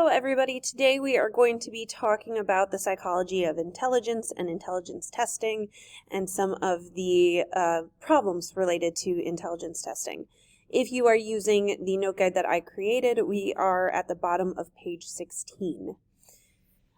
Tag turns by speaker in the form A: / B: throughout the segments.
A: Hello everybody, today we are going to be talking about the psychology of intelligence and intelligence testing and some of the problems related to intelligence testing. If you are using the note guide that I created, we are at the bottom of page 16.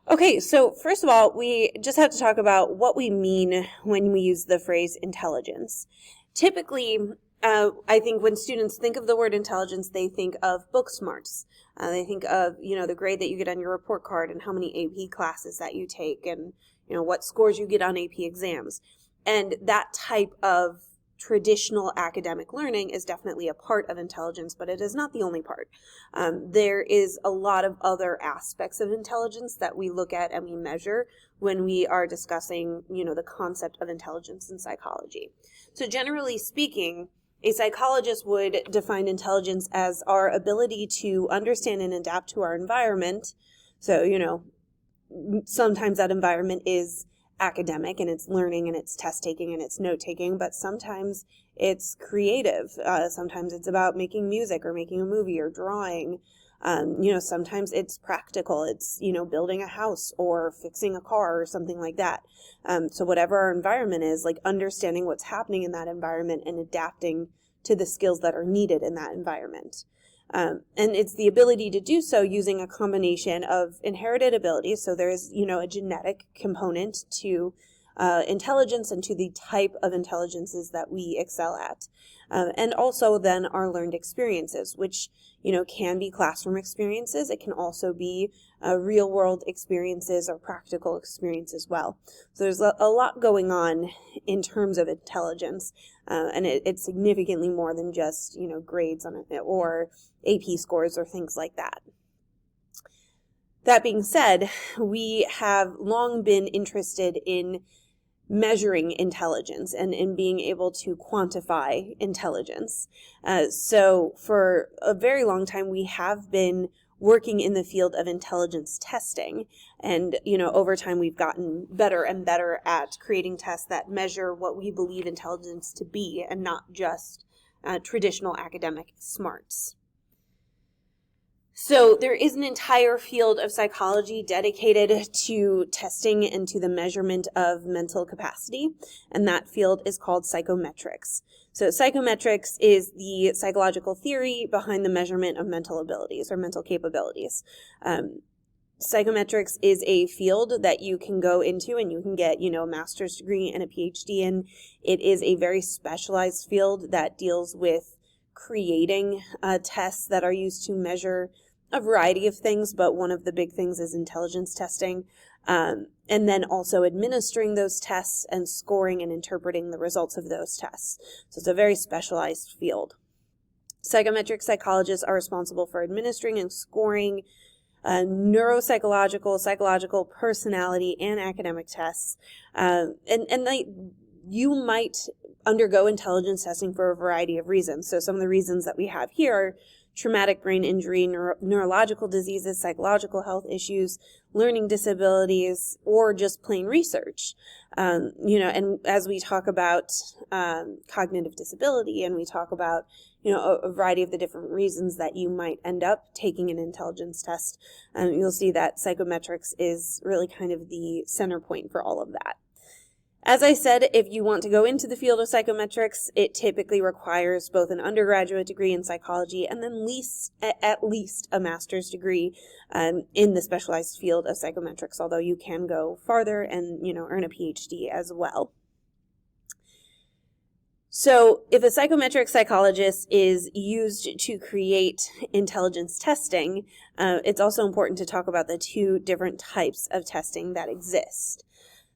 A: Okay, so first of all, we just have to talk about what we mean when we use the phrase intelligence. Typically, I think when students think of the word intelligence, they think of book smarts. They think of, the grade that you get on your report card and how many AP classes that you take and, what scores you get on AP exams. And that type of traditional academic learning is definitely a part of intelligence, but it is not the only part. There is a lot of other aspects of intelligence that we look at and we measure when we are discussing, the concept of intelligence in psychology. So generally speaking, a psychologist would define intelligence as our ability to understand and adapt to our environment. So, sometimes that environment is academic and it's learning and it's test taking and it's note taking, but sometimes it's creative. Sometimes it's about making music or making a movie or drawing. Sometimes it's practical. It's, building a house or fixing a car or something like that. So whatever our environment is, like understanding what's happening in that environment and adapting to the skills that are needed in that environment. And it's the ability to do so using a combination of inherited abilities. So there's, a genetic component to intelligence and to the type of intelligences that we excel at. And also then our learned experiences, which, can be classroom experiences. It can also be real world experiences or practical experience as well. So there's a lot going on in terms of intelligence, and it's significantly more than just, grades on it or AP scores or things like that. That being said, we have long been interested in measuring intelligence and in being able to quantify intelligence. So for a very long time, we have been working in the field of intelligence testing. And, over time, we've gotten better and better at creating tests that measure what we believe intelligence to be and not just traditional academic smarts. So there is an entire field of psychology dedicated to testing and to the measurement of mental capacity, and that field is called psychometrics. So psychometrics is the psychological theory behind the measurement of mental abilities or mental capabilities. Psychometrics is a field that you can go into and you can get, a master's degree and a PhD in. It is a very specialized field that deals with creating tests that are used to measure a variety of things, but one of the big things is intelligence testing, and then also administering those tests and scoring and interpreting the results of those tests. So it's a very specialized field. Psychometric psychologists are responsible for administering and scoring neuropsychological, psychological, personality, and academic tests, you might undergo intelligence testing for a variety of reasons. So some of the reasons that we have here are traumatic brain injury, neurological diseases, psychological health issues, learning disabilities, or just plain research. And as we talk about cognitive disability and we talk about, a variety of the different reasons that you might end up taking an intelligence test, you'll see that psychometrics is really kind of the center point for all of that. As I said, if you want to go into the field of psychometrics, it typically requires both an undergraduate degree in psychology and then at least a master's degree in the specialized field of psychometrics, although you can go farther and, earn a PhD as well. So if a psychometric psychologist is used to create intelligence testing, it's also important to talk about the two different types of testing that exist.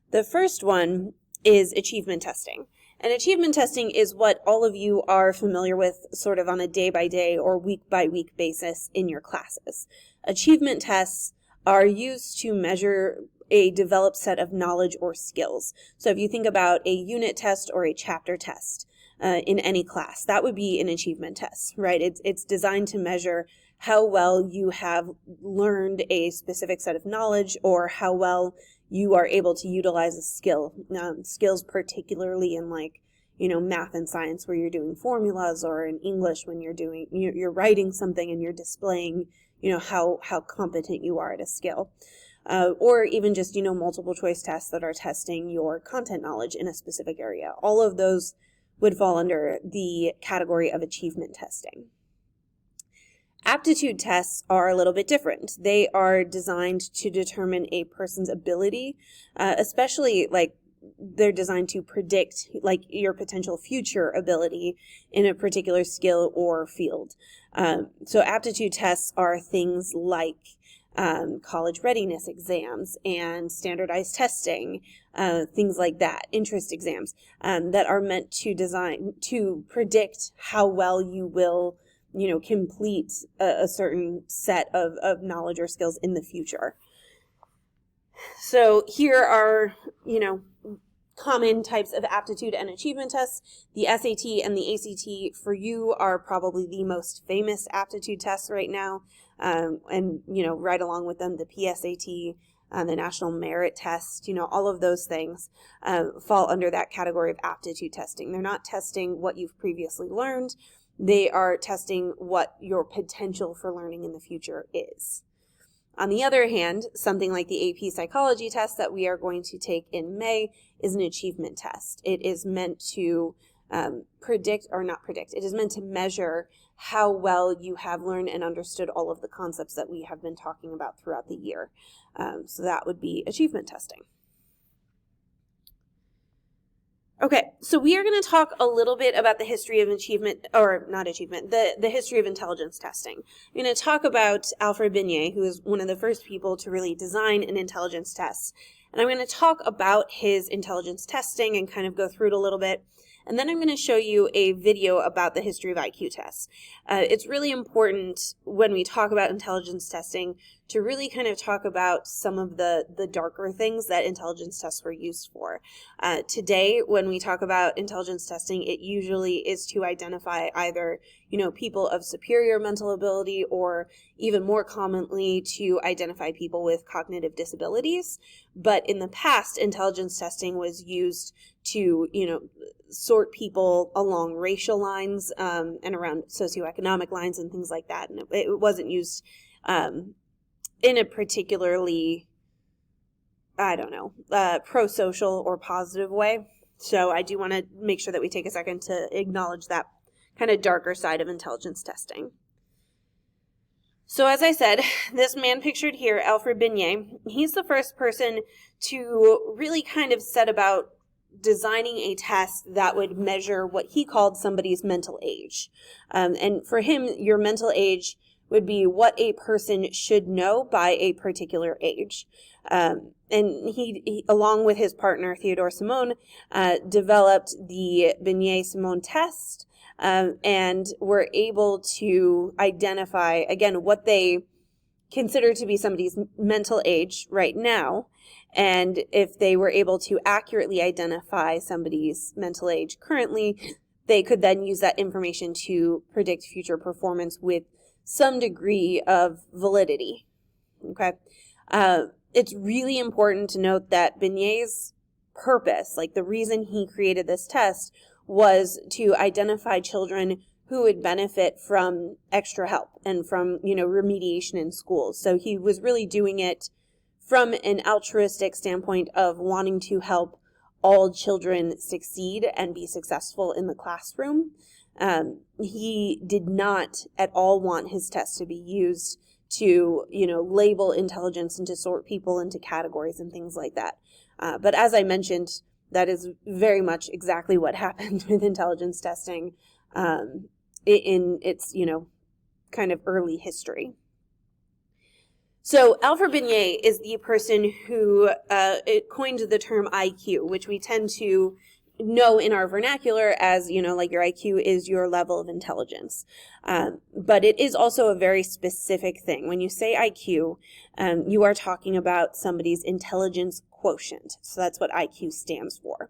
A: The first one is achievement testing. And achievement testing is what all of you are familiar with sort of on a day-by-day or week-by-week basis in your classes. Achievement tests are used to measure a developed set of knowledge or skills. So if you think about a unit test or a chapter test in any class, that would be an achievement test, right? It's designed to measure how well you have learned a specific set of knowledge or how well you are able to utilize a skill, skills particularly in math and science where you're doing formulas, or in English when you're writing something and you're displaying, how competent you are at a skill. Or even just, multiple choice tests that are testing your content knowledge in a specific area. All of those would fall under the category of achievement testing. Aptitude tests are a little bit different. They are designed to determine a person's ability, especially they're designed to predict your potential future ability in a particular skill or field. So aptitude tests are things like college readiness exams and standardized testing, things like that, interest exams, that are meant to predict how well you will complete a certain set of knowledge or skills in the future. So here are, common types of aptitude and achievement tests. The SAT and the ACT for you are probably the most famous aptitude tests right now. And right along with them, the PSAT, the National Merit Test, all of those things fall under that category of aptitude testing. They're not testing what you've previously learned. They are testing what your potential for learning in the future is. On the other hand, something like the AP Psychology test that we are going to take in May is an achievement test. It is meant to it is meant to measure how well you have learned and understood all of the concepts that we have been talking about throughout the year. So that would be achievement testing. Okay, so we are going to talk a little bit about the history of the history of intelligence testing. I'm going to talk about Alfred Binet, who is one of the first people to really design an intelligence test. And I'm going to talk about his intelligence testing and kind of go through it a little bit. And then I'm going to show you a video about the history of IQ tests. It's really important when we talk about intelligence testing to really kind of talk about some of the darker things that intelligence tests were used for. Today, when we talk about intelligence testing, it usually is to identify either, people of superior mental ability, or even more commonly to identify people with cognitive disabilities. But in the past, intelligence testing was used to, sort people along racial lines and around socioeconomic lines and things like that. And it wasn't used in a particularly, pro-social or positive way. So I do want to make sure that we take a second to acknowledge that kind of darker side of intelligence testing. So as I said, this man pictured here, Alfred Binet, he's the first person to really kind of set about designing a test that would measure what he called somebody's mental age. And for him, your mental age would be what a person should know by a particular age. And he, along with his partner, Theodore Simon, developed the Binet-Simon test, and were able to identify, again, what they consider to be somebody's mental age right now. And if they were able to accurately identify somebody's mental age currently, they could then use that information to predict future performance with some degree of validity. Okay. It's really important to note that Binet's purpose, the reason he created this test, was to identify children who would benefit from extra help and from, remediation in schools. So he was really doing it from an altruistic standpoint of wanting to help all children succeed and be successful in the classroom. He did not at all want his test to be used to, label intelligence and to sort people into categories and things like that. But as I mentioned, that is very much exactly what happened with intelligence testing in its, kind of early history. So Alfred Binet is the person who coined the term IQ, which we tend to know in our vernacular as, your IQ is your level of intelligence. But it is also a very specific thing. When you say IQ, you are talking about somebody's intelligence quotient. So that's what IQ stands for.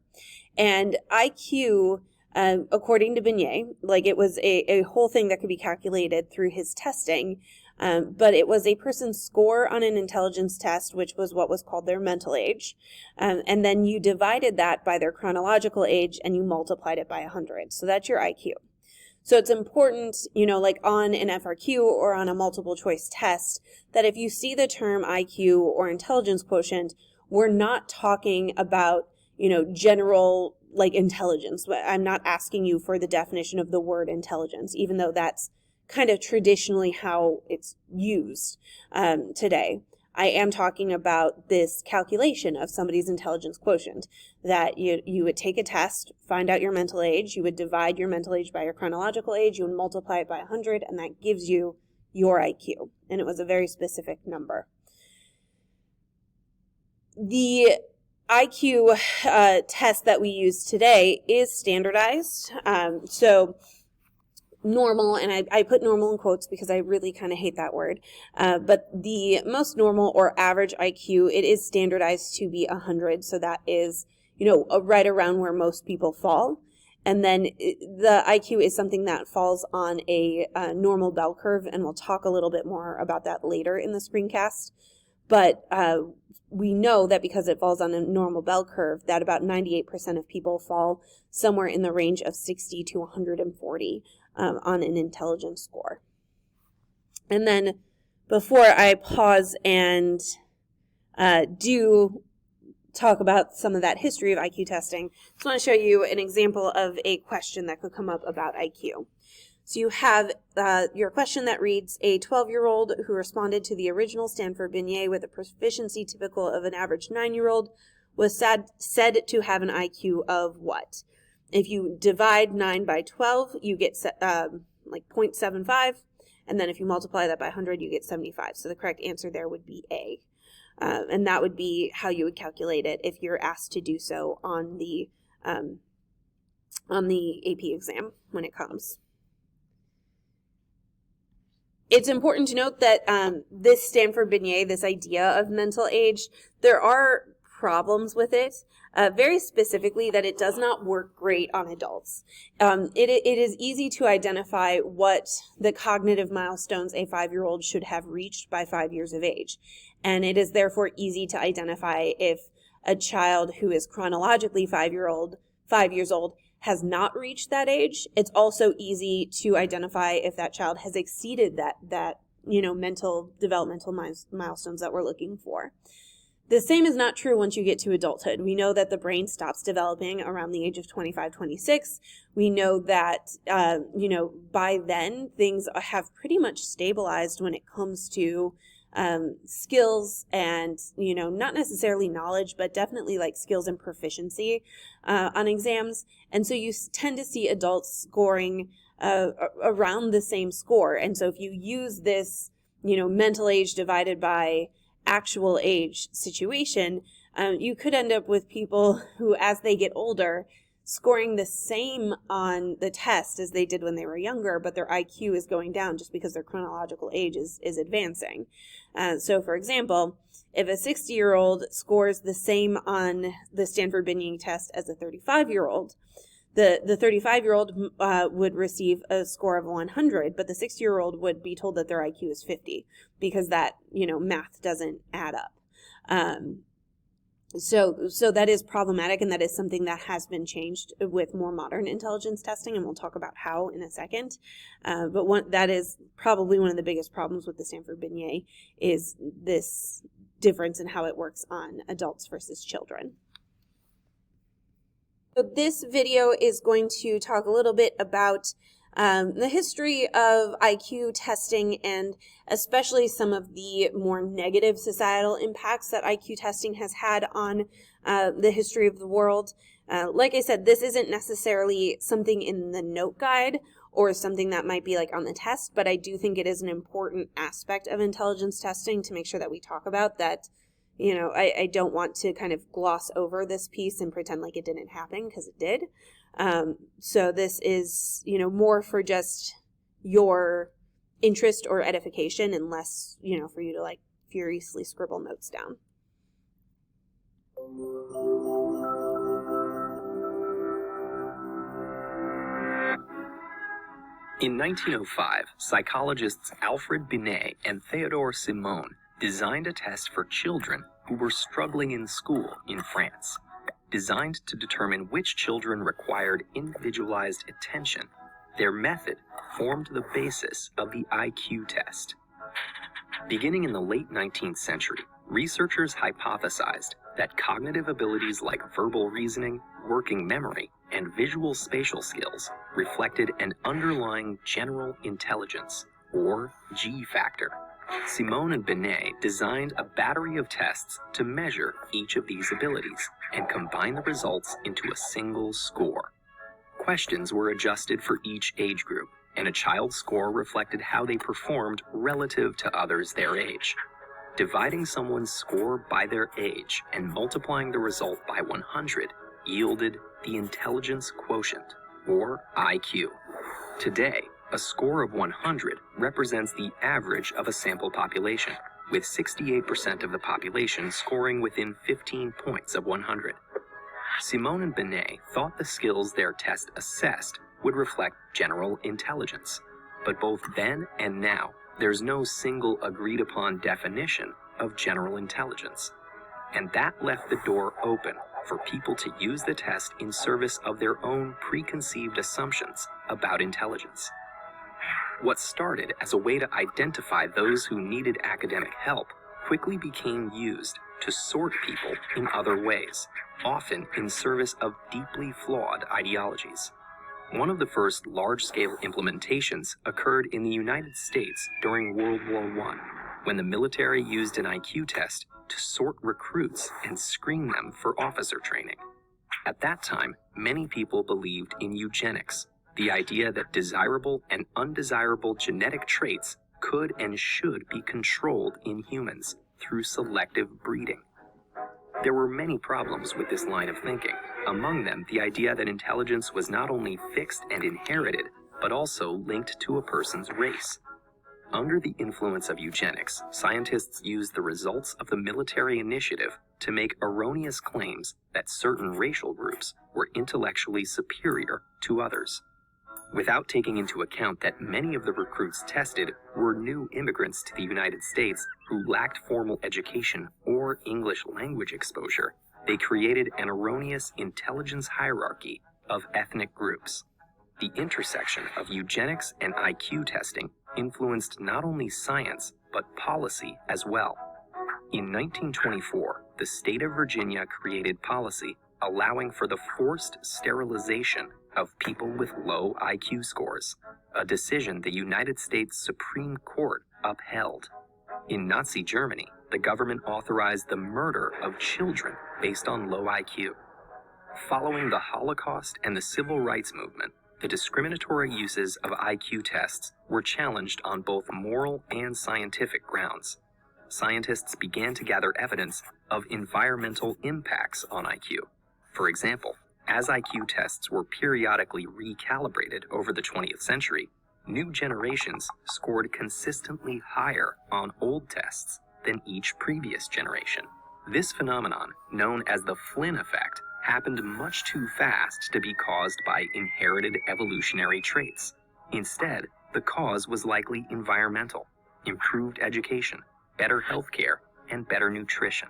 A: And IQ, according to Binet, it was a whole thing that could be calculated through his testing. But it was a person's score on an intelligence test, which was what was called their mental age. And then you divided that by their chronological age and you multiplied it by 100. So that's your IQ. So it's important, like on an FRQ or on a multiple choice test, that if you see the term IQ or intelligence quotient, we're not talking about, general like intelligence. I'm not asking you for the definition of the word intelligence, even though that's kind of traditionally how it's used today. I am talking about this calculation of somebody's intelligence quotient, that you would take a test, find out your mental age, you would divide your mental age by your chronological age, you would multiply it by 100, and that gives you your IQ. And it was a very specific number. The IQ test that we use today is standardized. So normal, and I put normal in quotes because I really kind of hate that word, but the most normal or average IQ, it is standardized to be 100, so that is, right around where most people fall. And then the IQ is something that falls on a normal bell curve, and we'll talk a little bit more about that later in the screencast. But we know that because it falls on a normal bell curve, that about 98% of people fall somewhere in the range of 60 to 140 on an intelligence score. And then before I pause and do talk about some of that history of IQ testing, I just want to show you an example of a question that could come up about IQ. So you have your question that reads, a 12-year-old who responded to the original Stanford Binet with a proficiency typical of an average 9-year-old was said to have an IQ of what? If you divide 9 by 12, you get like 0.75, and then if you multiply that by 100, you get 75. So the correct answer there would be A. And that would be how you would calculate it if you're asked to do so on the AP exam when it comes. It's important to note that this Stanford Binet, this idea of mental age, there are problems with it, very specifically that it does not work great on adults. It is easy to identify what the cognitive milestones a 5-year-old should have reached by 5 years of age. And it is therefore easy to identify if a child who is chronologically 5 years old has not reached that age. It's also easy to identify if that child has exceeded that mental developmental milestones that we're looking for. The same is not true once you get to adulthood. We know that the brain stops developing around the age of 25, 26. We know that, by then things have pretty much stabilized when it comes to skills and, not necessarily knowledge, but definitely like skills and proficiency on exams. And so you tend to see adults scoring around the same score. And so if you use this, mental age divided by actual age situation, you could end up with people who, as they get older, scoring the same on the test as they did when they were younger, but their IQ is going down just because their chronological age is advancing. So for example, if a 60-year-old scores the same on the Stanford Binet test as a 35-year-old, the 35-year-old would receive a score of 100, but the 60-year-old would be told that their IQ is 50 because that, math doesn't add up. So that is problematic, and that is something that has been changed with more modern intelligence testing, and we'll talk about how in a second. But that is probably one of the biggest problems with the Stanford Binet is this difference in how it works on adults versus children. So this video is going to talk a little bit about the history of IQ testing and especially some of the more negative societal impacts that IQ testing has had on the history of the world. Like I said, this isn't necessarily something in the note guide or something that might be like on the test, but I do think it is an important aspect of intelligence testing to make sure that we talk about that. I don't want to kind of gloss over this piece and pretend like it didn't happen, because it did. So this is, more for just your interest or edification and less, for you to like furiously scribble notes down.
B: In 1905, psychologists Alfred Binet and Theodore Simon designed a test for children who were struggling in school in France, designed to determine which children required individualized attention Their method formed the basis of the IQ test. Beginning in the late 19th century, researchers hypothesized that cognitive abilities like verbal reasoning, working memory, and visual spatial skills reflected an underlying general intelligence, or G factor. Simone and Binet designed a battery of tests to measure each of these abilities and combine the results into a single score. Questions were adjusted for each age group, and a child's score reflected how they performed relative to others their age. Dividing someone's score by their age and multiplying the result by 100 yielded the intelligence quotient, or IQ. Today, a score of 100 represents the average of a sample population, with 68% of the population scoring within 15 points of 100. Simone and Binet thought the skills their test assessed would reflect general intelligence, but both then and now, there's no single agreed-upon definition of general intelligence, and that left the door open for people to use the test in service of their own preconceived assumptions about intelligence. What started as a way to identify those who needed academic help quickly became used to sort people in other ways, often in service of deeply flawed ideologies. One of the first large-scale implementations occurred in the United States during World War I, when the military used an IQ test to sort recruits and screen them for officer training. At that time, many people believed in eugenics, the idea that desirable and undesirable genetic traits could and should be controlled in humans through selective breeding. There were many problems with this line of thinking, among them the idea that intelligence was not only fixed and inherited, but also linked to a person's race. Under the influence of eugenics, scientists used the results of the military initiative to make erroneous claims that certain racial groups were intellectually superior to others. Without taking into account that many of the recruits tested were new immigrants to the United States who lacked formal education or English language exposure, they created an erroneous intelligence hierarchy of ethnic groups. The intersection of eugenics and IQ testing influenced not only science, but policy as well. In 1924, the state of Virginia created policy allowing for the forced sterilization of people with low IQ scores, a decision the United States Supreme Court upheld. In Nazi Germany, the government authorized the murder of children based on low IQ. Following the Holocaust and the Civil Rights Movement, the discriminatory uses of IQ tests were challenged on both moral and scientific grounds. Scientists began to gather evidence of environmental impacts on IQ. For example, as IQ tests were periodically recalibrated over the 20th century, new generations scored consistently higher on old tests than each previous generation. This phenomenon, known as the Flynn effect, happened much too fast to be caused by inherited evolutionary traits. Instead, the cause was likely environmental: improved education, better healthcare, and better nutrition.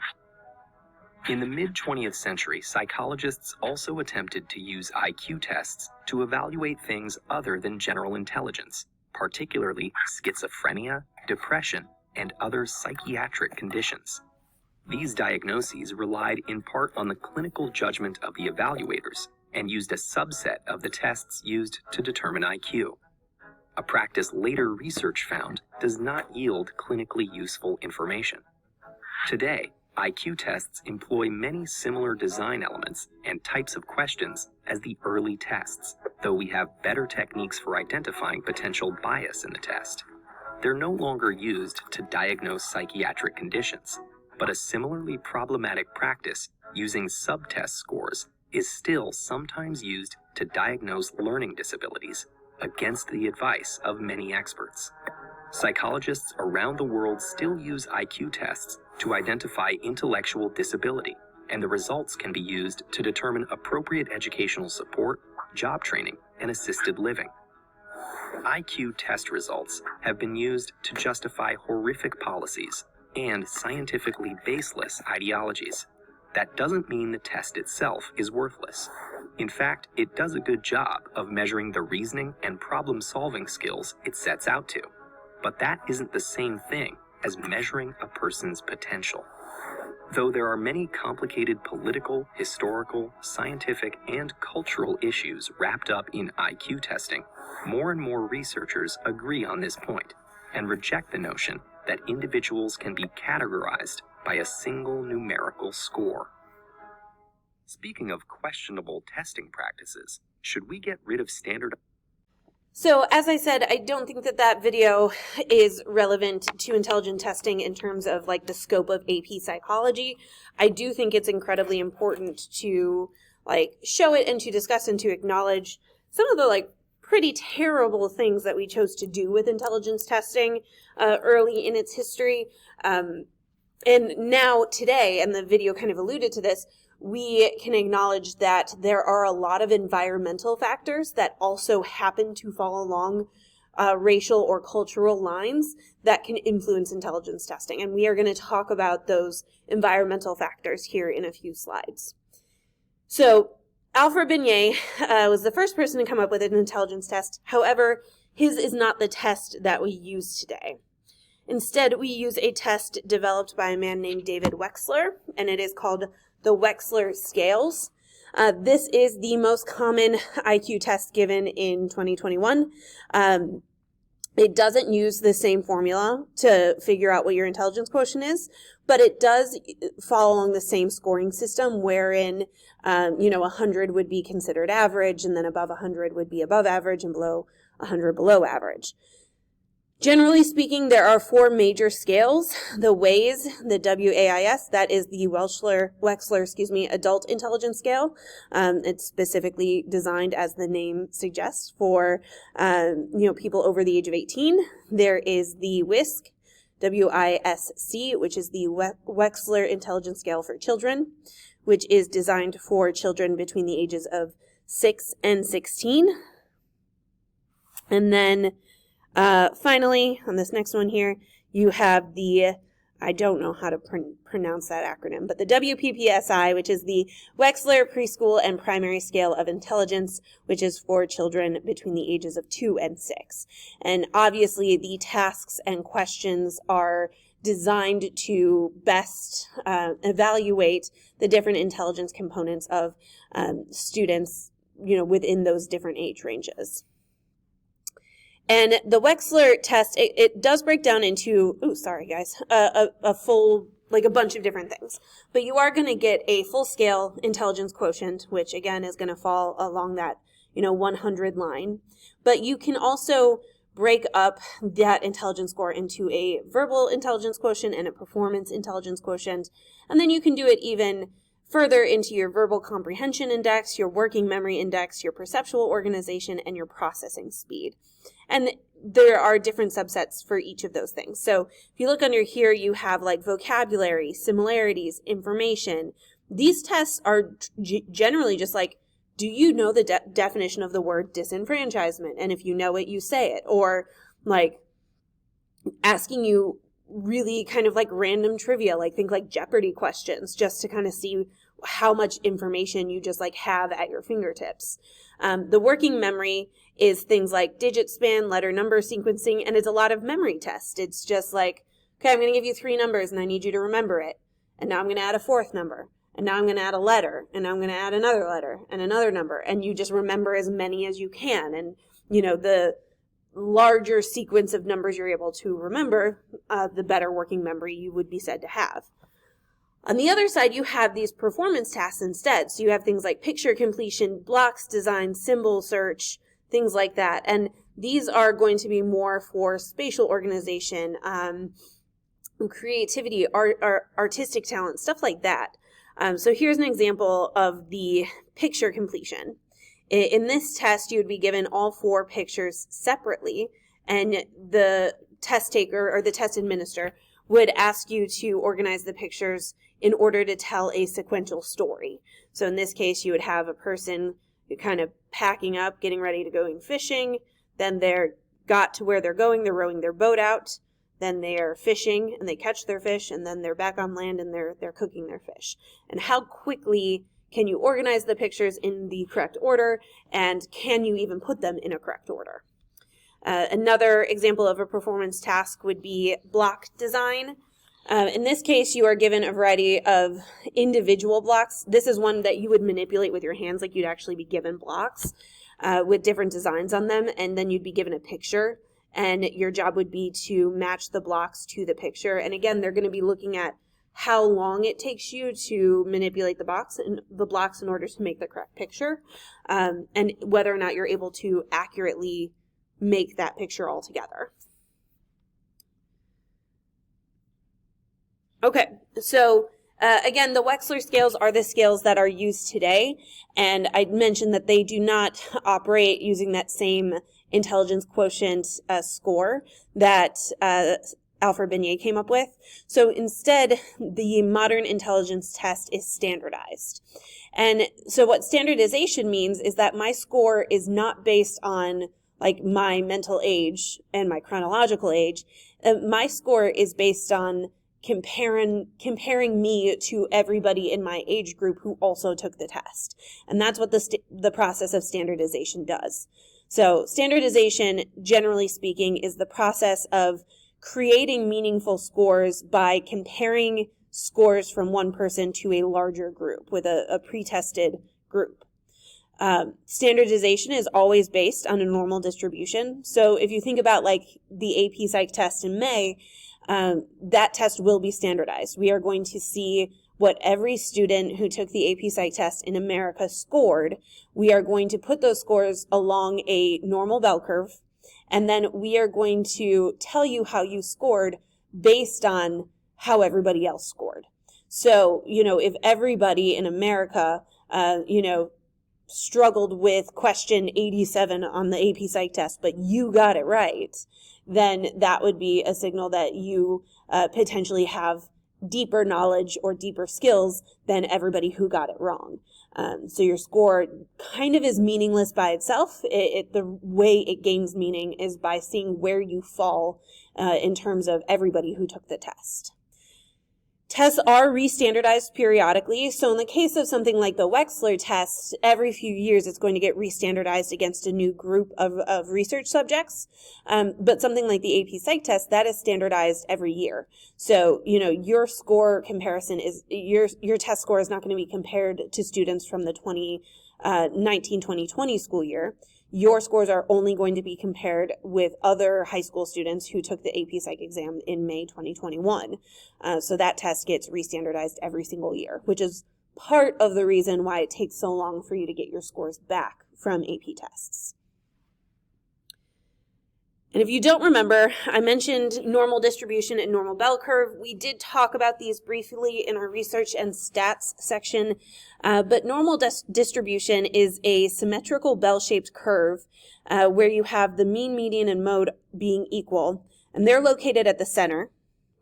B: In the mid-20th century, psychologists also attempted to use IQ tests to evaluate things other than general intelligence, particularly schizophrenia, depression, and other psychiatric conditions. These diagnoses relied in part on the clinical judgment of the evaluators and used a subset of the tests used to determine IQ. A practice later research found does not yield clinically useful information. Today, IQ tests employ many similar design elements and types of questions as the early tests, though we have better techniques for identifying potential bias in the test. They're no longer used to diagnose psychiatric conditions, but a similarly problematic practice using subtest scores is still sometimes used to diagnose learning disabilities, against the advice of many experts. Psychologists around the world still use IQ tests to identify intellectual disability, and the results can be used to determine appropriate educational support, job training, and assisted living. IQ test results have been used to justify horrific policies and scientifically baseless ideologies. That doesn't mean the test itself is worthless. In fact, it does a good job of measuring the reasoning and problem-solving skills it sets out to. But that isn't the same thing as measuring a person's potential. Though there are many complicated political, historical, scientific, and cultural issues wrapped up in IQ testing, more and more researchers agree on this point and reject the notion that individuals can be categorized by a single numerical score. Speaking of questionable testing practices, should we get rid of standard?
A: So, as I said, I don't think that that video is relevant to intelligence testing in terms of like the scope of AP psychology. I do think it's incredibly important to like show it and to discuss and to acknowledge some of the like pretty terrible things that we chose to do with intelligence testing early in its history. And now today, and the video kind of alluded to this, we can acknowledge that there are a lot of environmental factors that also happen to fall along racial or cultural lines that can influence intelligence testing. And we are going to talk about those environmental factors here in a few slides. So Alfred Binet was the first person to come up with an intelligence test. However, his is not the test that we use today. Instead, we use a test developed by a man named David Wechsler, and it is called the Wechsler Scales. This is the most common IQ test given in 2021. It doesn't use the same formula to figure out what your intelligence quotient is, but it does follow along the same scoring system wherein, 100 would be considered average, and then above 100 would be above average, and below 100 below average. Generally speaking, there are four major scales. The WAIS, the WAIS, that is the Wechsler, Adult Intelligence Scale. It's specifically designed, as the name suggests, for, people over the age of 18. There is the WISC, WISC, which is the Wechsler Intelligence Scale for Children, which is designed for children between the ages of 6 and 16. And then finally, on this next one here, you have the, I don't know how to pronounce that acronym, but the WPPSI, which is the Wechsler Preschool and Primary Scale of Intelligence, which is for children between the ages of 2 and 6. And obviously, the tasks and questions are designed to best evaluate the different intelligence components of students, within those different age ranges. And the Wechsler test, it does break down into, a full, like a bunch of different things. But you are going to get a full scale intelligence quotient, which again is going to fall along that, 100 line. But you can also break up that intelligence score into a verbal intelligence quotient and a performance intelligence quotient. And then you can do it even further into your verbal comprehension index, your working memory index, your perceptual organization, and your processing speed. And there are different subsets for each of those things. So if you look under here, you have like vocabulary, similarities, information. These tests are generally just like, do you know the definition of the word disenfranchisement? And if you know it, you say it. Or like asking you really kind of like random trivia, like think like Jeopardy questions, just to kind of see how much information you just like have at your fingertips. The working memory is things like digit span, letter number sequencing, and it's a lot of memory tests. It's just like, okay, I'm going to give you 3 numbers and I need you to remember it. And now I'm going to add a 4th number. And now I'm going to add a letter. And now I'm going to add another letter and another number. And you just remember as many as you can. And, the larger sequence of numbers you're able to remember, the better working memory you would be said to have. On the other side, you have these performance tasks instead. So you have things like picture completion, blocks design, symbol search, things like that. And these are going to be more for spatial organization, creativity, artistic talent, stuff like that. So here's an example of the picture completion. In this test, you would be given all 4 pictures separately, and the test taker or the test administrator would ask you to organize the pictures in order to tell a sequential story. So in this case, you would have a person kind of packing up, getting ready to go fishing. Then they're got to where they're going, they're rowing their boat out. Then they are fishing and they catch their fish, and then they're back on land and they're cooking their fish. And how quickly Can you organize the pictures in the correct order? And can you even put them in a correct order? Another example of a performance task would be block design. In this case, you are given a variety of individual blocks. This is one that you would manipulate with your hands, like you'd actually be given blocks with different designs on them, and then you'd be given a picture, and your job would be to match the blocks to the picture. And again, they're going to be looking at how long it takes you to manipulate the blocks in order to make the correct picture, and whether or not you're able to accurately make that picture all together. Okay, so again, the Wechsler scales are the scales that are used today, and I mentioned that they do not operate using that same intelligence quotient score that Alfred Binet came up with. So instead, the modern intelligence test is standardized. And so what standardization means is that my score is not based on like my mental age and my chronological age. My score is based on comparing me to everybody in my age group who also took the test. And that's what the process of standardization does. So standardization, generally speaking, is the process of creating meaningful scores by comparing scores from one person to a larger group with a pre-tested group. Standardization is always based on a normal distribution. So if you think about like the AP Psych test in May, that test will be standardized. We are going to see what every student who took the AP Psych test in America scored. We are going to put those scores along a normal bell curve, and then we are going to tell you how you scored based on how everybody else scored. So, if everybody in America, struggled with question 87 on the AP Psych test, but you got it right, then that would be a signal that you potentially have deeper knowledge or deeper skills than everybody who got it wrong. So your score kind of is meaningless by itself. The way it gains meaning is by seeing where you fall in terms of everybody who took the test. Tests are re-standardized periodically. So in the case of something like the Wechsler test, every few years it's going to get re-standardized against a new group of research subjects. But something like the AP Psych test, that is standardized every year. So, your score comparison is, your test score is not going to be compared to students from the 2019-2020 school year. Your scores are only going to be compared with other high school students who took the AP Psych exam in May 2021. So that test gets re-standardized every single year, which is part of the reason why it takes so long for you to get your scores back from AP tests. And if you don't remember, I mentioned normal distribution and normal bell curve. We did talk about these briefly in our research and stats section, but normal distribution is a symmetrical bell-shaped curve where you have the mean, median, and mode being equal, and they're located at the center.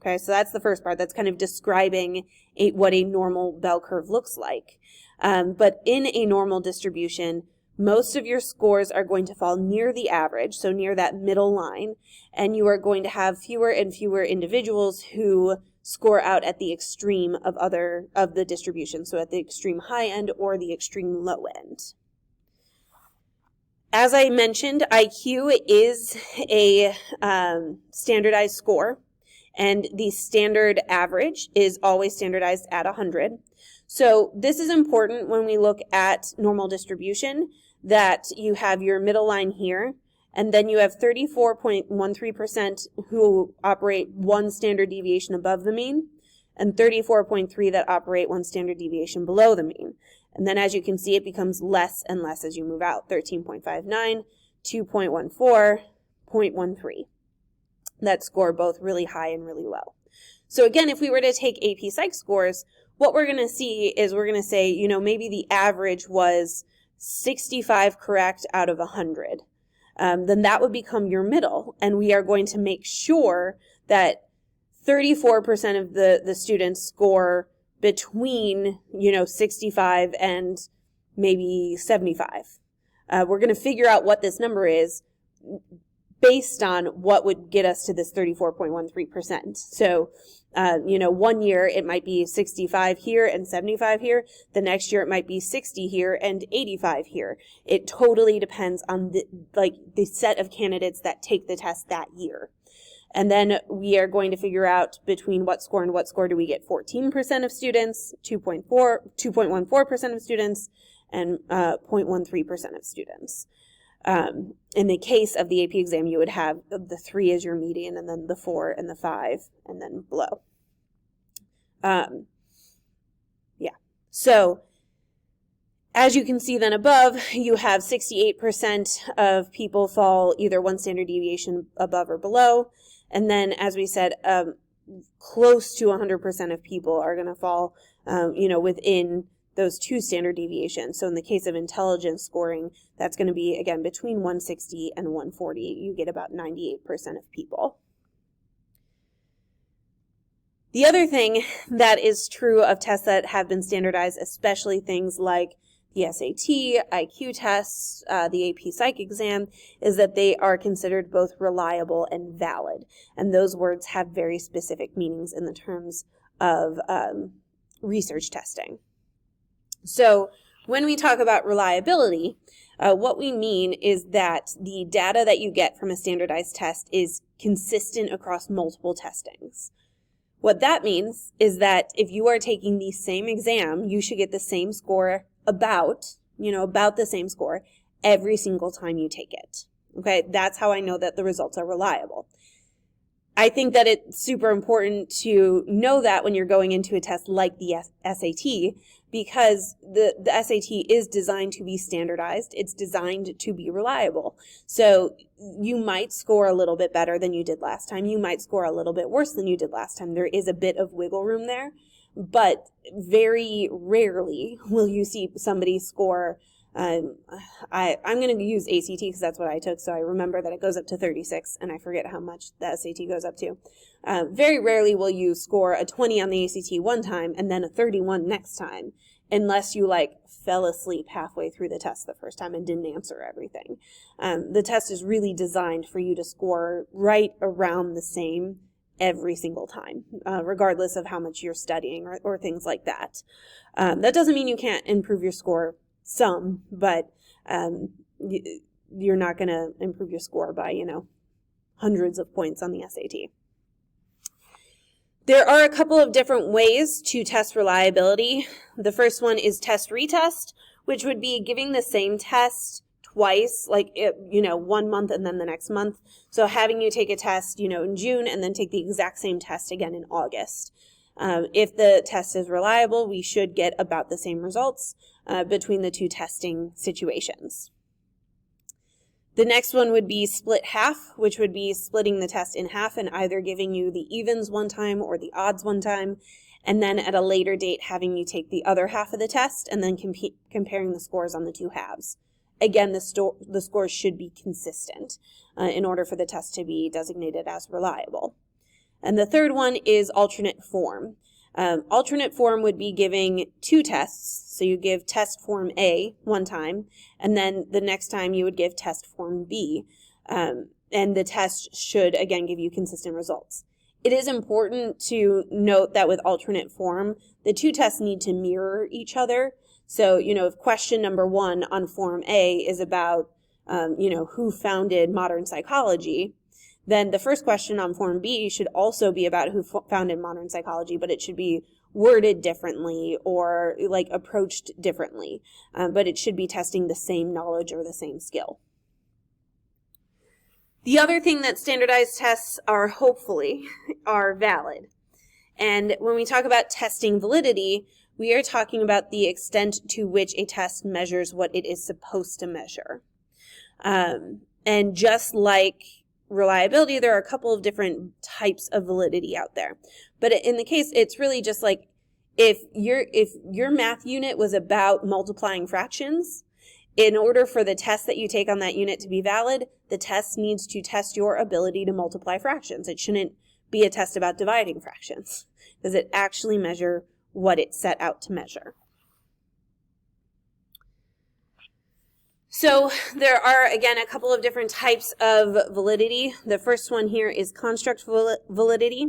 A: Okay, so that's the first part. That's kind of describing what a normal bell curve looks like. But in a normal distribution, most of your scores are going to fall near the average, so near that middle line, and you are going to have fewer and fewer individuals who score out at the extreme of the distribution, so at the extreme high end or the extreme low end. As I mentioned, IQ is a standardized score, and the standard average is always standardized at 100. So this is important when we look at normal distribution, that you have your middle line here, and then you have 34.13% who operate one standard deviation above the mean, and 34.3% that operate one standard deviation below the mean. And then as you can see, it becomes less and less as you move out, 13.59, 2.14, 0.13. That score both really high and really low. So again, if we were to take AP Psych scores, what we're going to see is we're going to say, maybe the average was 65 correct out of 100. Then that would become your middle, and we are going to make sure that 34% of the students score between, 65 and maybe 75. We're going to figure out what this number is based on what would get us to this 34.13%. So 1 year it might be 65 here and 75 here. The next year it might be 60 here and 85 here. It totally depends on the set of candidates that take the test that year. And then we are going to figure out between what score and what score do we get 14% of students, 2.14% of students, and 0.13% of students. In the case of the AP exam, you would have the 3 as your median, and then the 4 and the 5, and then below. So as you can see then above, you have 68% of people fall either 1 standard deviation above or below. And then, as we said, close to 100% of people are going to fall, within those 2 standard deviations. So in the case of intelligence scoring, that's going to be, again, between 160 and 140. You get about 98% of people. The other thing that is true of tests that have been standardized, especially things like the SAT, IQ tests, the AP Psych exam, is that they are considered both reliable and valid. And those words have very specific meanings in the terms of research testing. So when we talk about reliability, what we mean is that the data that you get from a standardized test is consistent across multiple testings. What that means is that if you are taking the same exam, you should get the same score about the same score every single time you take it. Okay, that's how I know that the results are reliable. I think that it's super important to know that when you're going into a test like the SAT, because the SAT is designed to be standardized. It's designed to be reliable. So you might score a little bit better than you did last time. You might score a little bit worse than you did last time. There is a bit of wiggle room there, but very rarely will you see somebody score. I'm going to use ACT because that's what I took, so I remember that it goes up to 36, and I forget how much the SAT goes up to. Very rarely will you score a 20 on the ACT one time and then a 31 next time, unless you fell asleep halfway through the test the first time and didn't answer everything. The test is really designed for you to score right around the same every single time, regardless of how much you're studying or things like that. That doesn't mean you can't improve your score some, but you're not going to improve your score by, hundreds of points on the SAT. There are a couple of different ways to test reliability. The first one is test retest, which would be giving the same test twice, 1 month and then the next month. So having you take a test, in June and then take the exact same test again in August. If the test is reliable, we should get about the same results between the 2 testing situations. The next one would be split half, which would be splitting the test in half and either giving you the evens one time or the odds one time, and then at a later date having you take the other half of the test and then comparing the scores on the 2 halves. Again, the scores should be consistent in order for the test to be designated as reliable. And the third one is alternate form. Alternate form would be giving 2 tests. So you give test form A one time, and then the next time you would give test form B. And the test should, again, give you consistent results. It is important to note that with alternate form, the 2 tests need to mirror each other. So, if question number 1 on form A is about, who founded modern psychology, then the first question on form B should also be about who founded modern psychology, but it should be worded differently or approached differently. But it should be testing the same knowledge or the same skill. The other thing that standardized tests are valid. And when we talk about testing validity, we are talking about the extent to which a test measures what it is supposed to measure. And just like reliability, there are a couple of different types of validity out there. But in the case, it's really just if your math unit was about multiplying fractions, in order for the test that you take on that unit to be valid, the test needs to test your ability to multiply fractions. It shouldn't be a test about dividing fractions. Does it actually measure what it set out to measure? So there are, again, a couple of different types of validity. The first one here is construct validity.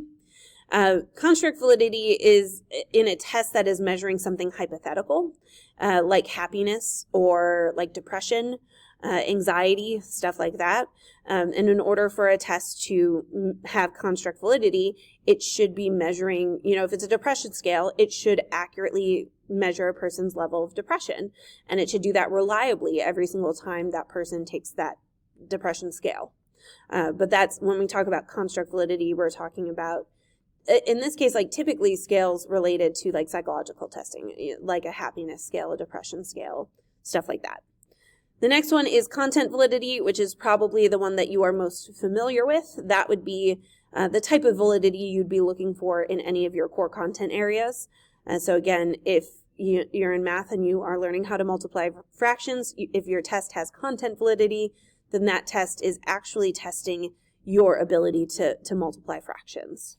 A: Construct validity is in a test that is measuring something hypothetical, like happiness or like depression, anxiety, stuff like that. And in order for a test to have construct validity, it should be measuring, if it's a depression scale, it should accurately measure a person's level of depression. And it should do that reliably every single time that person takes that depression scale. But that's when we talk about construct validity, we're talking about, in this case, like typically scales related to like psychological testing, like a happiness scale, a depression scale, stuff like that. The next one is content validity, which is probably the one that you are most familiar with. That would be the type of validity you'd be looking for in any of your core content areas. So again, if you're in math and you are learning how to multiply fractions, if your test has content validity, then that test is actually testing your ability to multiply fractions.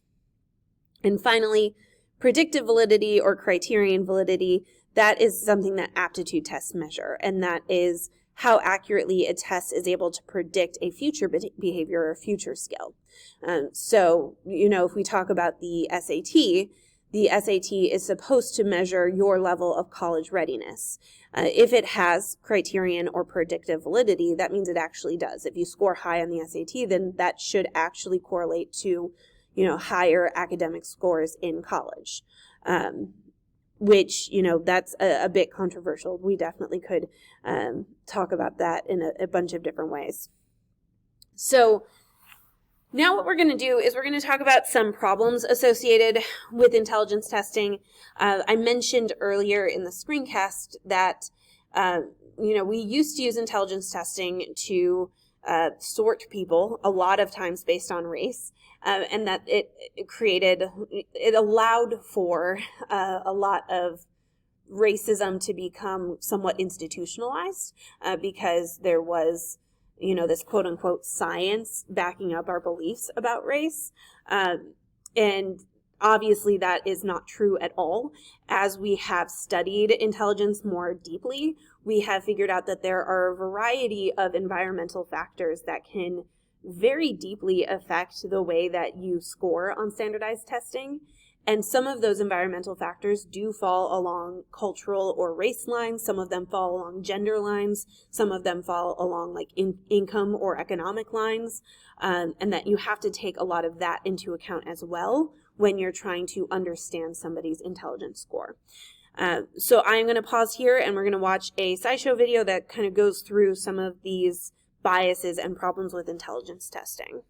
A: And finally, predictive validity or criterion validity, that is something that aptitude tests measure, and that is how accurately a test is able to predict a future behavior or future skill. So, if we talk about the SAT is supposed to measure your level of college readiness. If it has criterion or predictive validity, that means it actually does. If you score high on the SAT, then that should actually correlate to, higher academic scores in college. Which, that's a bit controversial. We definitely could talk about that in a bunch of different ways. So now what we're going to do is we're going to talk about some problems associated with intelligence testing. I mentioned earlier in the screencast that, we used to use intelligence testing to sort people a lot of times based on race. And that it allowed for a lot of racism to become somewhat institutionalized because there was, this quote unquote science backing up our beliefs about race. And obviously that is not true at all. As we have studied intelligence more deeply, we have figured out that there are a variety of environmental factors that can very deeply affect the way that you score on standardized testing. And some of those environmental factors do fall along cultural or race lines. Some of them fall along gender lines. Some of them fall along like income or economic lines. And that you have to take a lot of that into account as well when you're trying to understand somebody's intelligence score. So I'm going to pause here and we're going to watch a SciShow video that kind of goes through some of these biases and problems with intelligence testing.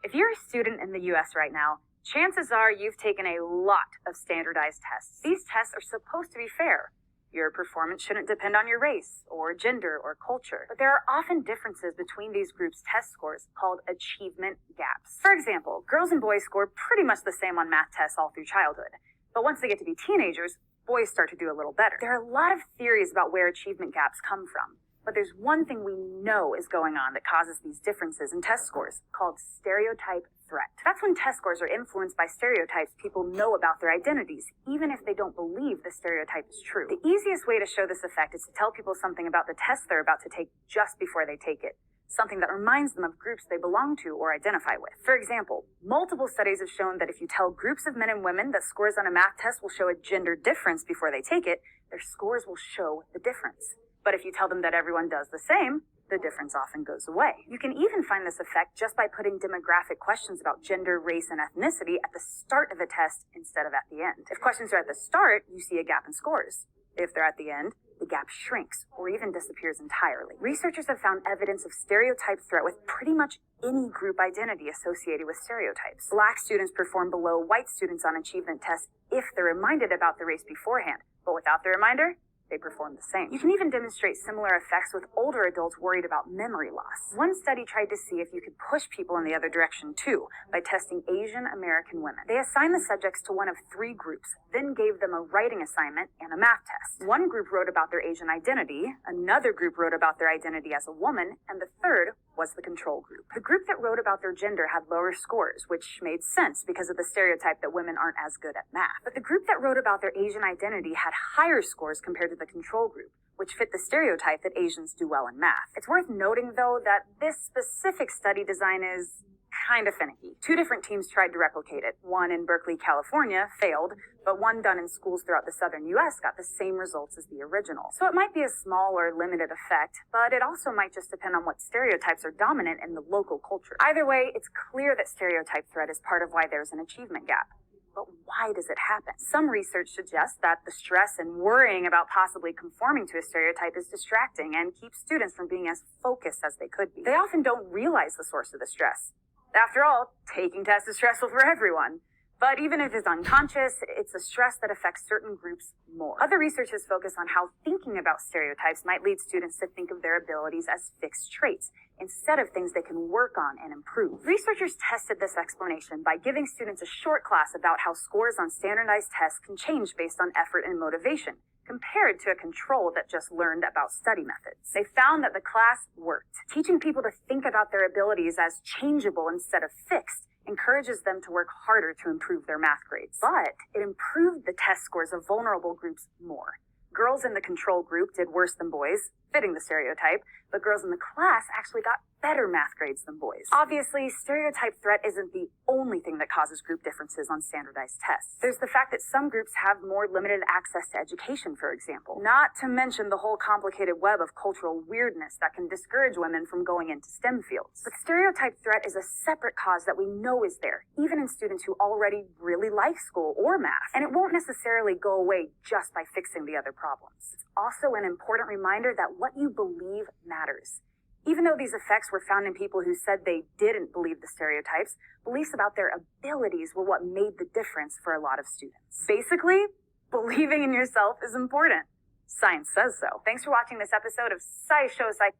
C: If you're a student in the U.S. right now, chances are you've taken a lot of standardized tests. These tests are supposed to be fair. Your performance shouldn't depend on your race or gender or culture. But there are often differences between these groups' test scores called achievement gaps. For example, girls and boys score pretty much the same on math tests all through childhood. But once they get to be teenagers, boys start to do a little better. There are a lot of theories about where achievement gaps come from. But there's one thing we know is going on that causes these differences in test scores, called stereotype threat. That's when test scores are influenced by stereotypes people know about their identities, even if they don't believe the stereotype is true. The easiest way to show this effect is to tell people something about the test they're about to take just before they take it, something that reminds them of groups they belong to or identify with. For example, multiple studies have shown that if you tell groups of men and women that scores on a math test will show a gender difference before they take it, their scores will show the difference. But if you tell them that everyone does the same, the difference often goes away. You can even find this effect just by putting demographic questions about gender, race, and ethnicity at the start of a test instead of at the end. If questions are at the start, you see a gap in scores. If they're at the end, the gap shrinks or even disappears entirely. Researchers have found evidence of stereotype threat with pretty much any group identity associated with stereotypes. Black students perform below white students on achievement tests if they're reminded about the race beforehand, but without the reminder, they perform the same. You can even demonstrate similar effects with older adults worried about memory loss. One study tried to see if you could push people in the other direction too, by testing Asian American women. They assigned the subjects to one of 3 groups, then gave them a writing assignment and a math test. One group wrote about their Asian identity, another group wrote about their identity as a woman, and the third was the control group. The group that wrote about their gender had lower scores, which made sense because of the stereotype that women aren't as good at math. But the group that wrote about their Asian identity had higher scores compared to the control group, which fit the stereotype that Asians do well in math. It's worth noting, though, that this specific study design is kind of finicky. 2 different teams tried to replicate it. One in Berkeley, California, failed, but one done in schools throughout the southern U.S. got the same results as the original. So it might be a small or limited effect, but it also might just depend on what stereotypes are dominant in the local culture. Either way, it's clear that stereotype threat is part of why there's an achievement gap. But why does it happen? Some research suggests that the stress and worrying about possibly conforming to a stereotype is distracting and keeps students from being as focused as they could be. They often don't realize the source of the stress. After all, taking tests is stressful for everyone. But even if it's unconscious, it's a stress that affects certain groups more. Other research has focused on how thinking about stereotypes might lead students to think of their abilities as fixed traits, instead of things they can work on and improve. Researchers tested this explanation by giving students a short class about how scores on standardized tests can change based on effort and motivation, compared to a control that just learned about study methods. They found that the class worked. Teaching people to think about their abilities as changeable instead of fixed encourages them to work harder to improve their math grades. But it improved the test scores of vulnerable groups more. Girls in the control group did worse than boys, fitting the stereotype, but girls in the class actually got better math grades than boys. Obviously, stereotype threat isn't the only thing that causes group differences on standardized tests. There's the fact that some groups have more limited access to education, for example. Not to mention the whole complicated web of cultural weirdness that can discourage women from going into STEM fields. But stereotype threat is a separate cause that we know is there, even in students who already really like school or math. And it won't necessarily go away just by fixing the other problems. It's also an important reminder that what you believe matters. Even though these effects were found in people who said they didn't believe the stereotypes, beliefs about their abilities were what made the difference for a lot of students. Basically, believing in yourself is important. Science says so. Thanks for watching this episode of SciShow Psych.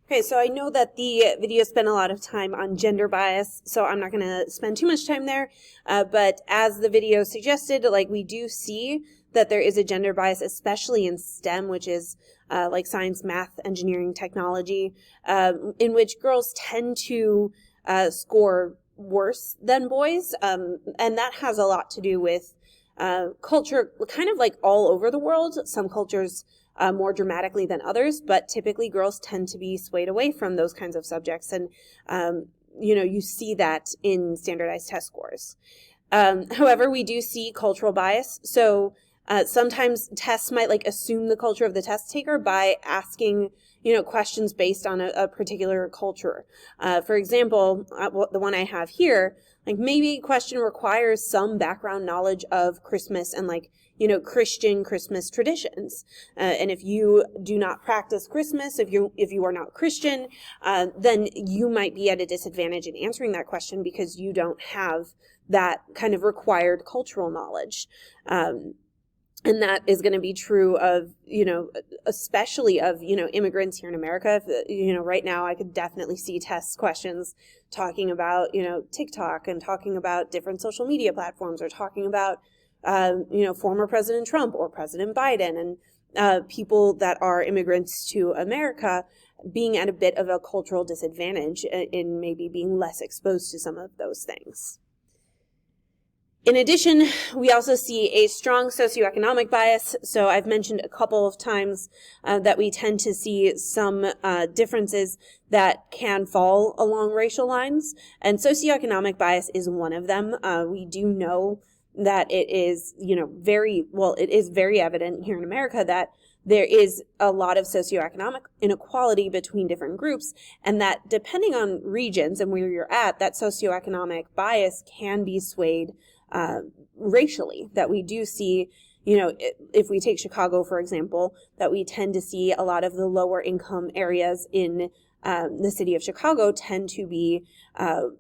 A: Okay, so I know that the video spent a lot of time on gender bias, so I'm not going to spend too much time there. But as the video suggested, like, we do see that there is a gender bias, especially in STEM, which is like science, math, engineering, technology, in which girls tend to score worse than boys. And that has a lot to do with culture, kind of like all over the world. Some cultures more dramatically than others, but typically girls tend to be swayed away from those kinds of subjects. And, you see that in standardized test scores. However, we do see cultural bias. So sometimes tests might assume the culture of the test taker by asking, questions based on a particular culture. For example, the one I have here, maybe a question requires some background knowledge of Christmas and Christian Christmas traditions. And if you do not practice Christmas, if you are not Christian, then you might be at a disadvantage in answering that question because you don't have that kind of required cultural knowledge. And that is going to be true of, especially of, immigrants here in America. Right now I could definitely see test questions talking about, TikTok and talking about different social media platforms or talking about, former President Trump or President Biden and people that are immigrants to America being at a bit of a cultural disadvantage in maybe being less exposed to some of those things. In addition, we also see a strong socioeconomic bias. So I've mentioned a couple of times that we tend to see some differences that can fall along racial lines, and socioeconomic bias is one of them. We do know that it is, it is very evident here in America that there is a lot of socioeconomic inequality between different groups, and that depending on regions and where you're at, that socioeconomic bias can be swayed racially. That we do see, if we take Chicago, for example, that we tend to see a lot of the lower income areas in the city of Chicago tend to be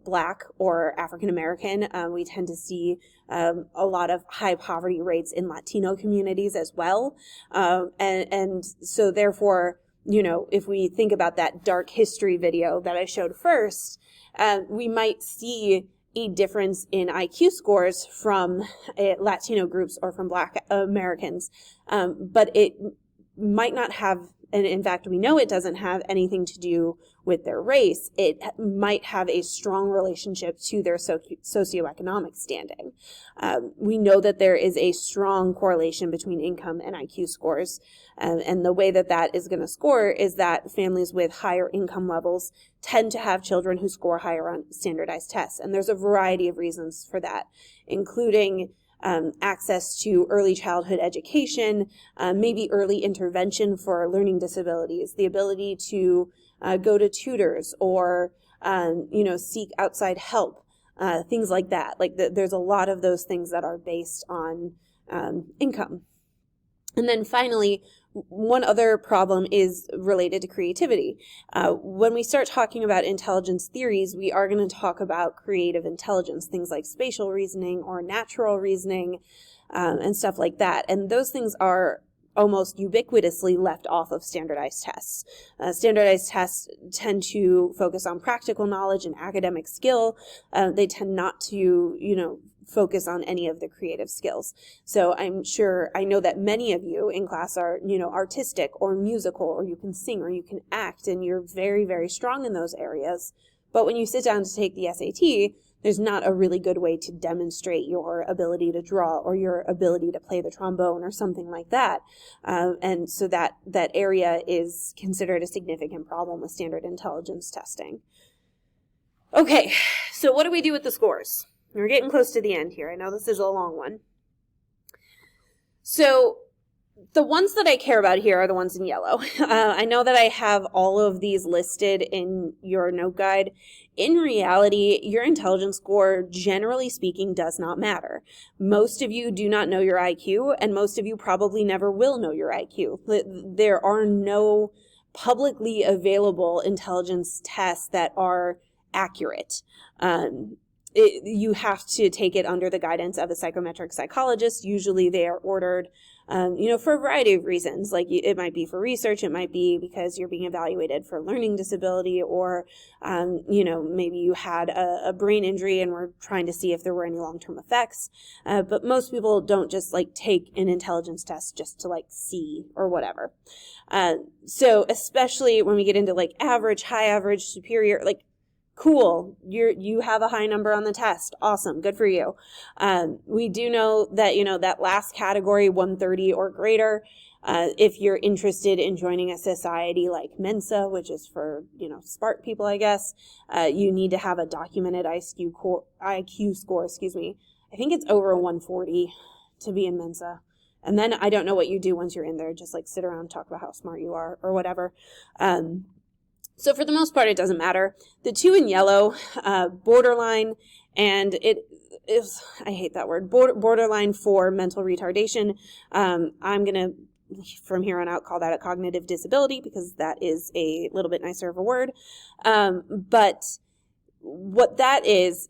A: Black or African American. We tend to see a lot of high poverty rates in Latino communities as well. And so therefore, if we think about that dark history video that I showed first, we might see a difference in IQ scores from Latino groups or from Black Americans, but it might not have and in fact, we know it doesn't have anything to do with their race. It might have a strong relationship to their socioeconomic standing. We know that there is a strong correlation between income and IQ scores. And the way that that is going to score is that families with higher income levels tend to have children who score higher on standardized tests. And there's a variety of reasons for that, including access to early childhood education, maybe early intervention for learning disabilities, the ability to go to tutors or, seek outside help, things like that. There's a lot of those things that are based on income. And then finally, one other problem is related to creativity. When we start talking about intelligence theories, we are going to talk about creative intelligence, things like spatial reasoning or natural reasoning, and stuff like that. And those things are almost ubiquitously left off of standardized tests. Standardized tests tend to focus on practical knowledge and academic skill. They tend not to, focus on any of the creative skills. So I know that many of you in class are, artistic or musical, or you can sing or you can act, and you're very, very strong in those areas. But when you sit down to take the SAT, there's not a really good way to demonstrate your ability to draw or your ability to play the trombone or something like that. And so that area is considered a significant problem with standard intelligence testing. Okay, so what do we do with the scores? We're getting close to the end here. I know this is a long one. So the ones that I care about here are the ones in yellow. I know that I have all of these listed in your note guide. In reality, your intelligence score, generally speaking, does not matter. Most of you do not know your IQ, and most of you probably never will know your IQ. There are no publicly available intelligence tests that are accurate. You have to take it under the guidance of a psychometric psychologist. Usually they are ordered, for a variety of reasons. Like it might be for research, it might be because you're being evaluated for learning disability, or, maybe you had a brain injury and we're trying to see if there were any long-term effects. But most people don't just take an intelligence test just to see or whatever. So especially when we get into average, high average, superior, cool, you have a high number on the test. Awesome, good for you. We do know that, that last category, 130 or greater, if you're interested in joining a society like Mensa, which is for, smart people, I guess, you need to have a documented IQ score, I think it's over a 140 to be in Mensa. And then I don't know what you do once you're in there, just sit around and talk about how smart you are or whatever. So for the most part, it doesn't matter. The two in yellow, borderline, and it is, I hate that word, borderline for mental retardation. I'm going to, from here on out, call that a cognitive disability because that is a little bit nicer of a word. But what that is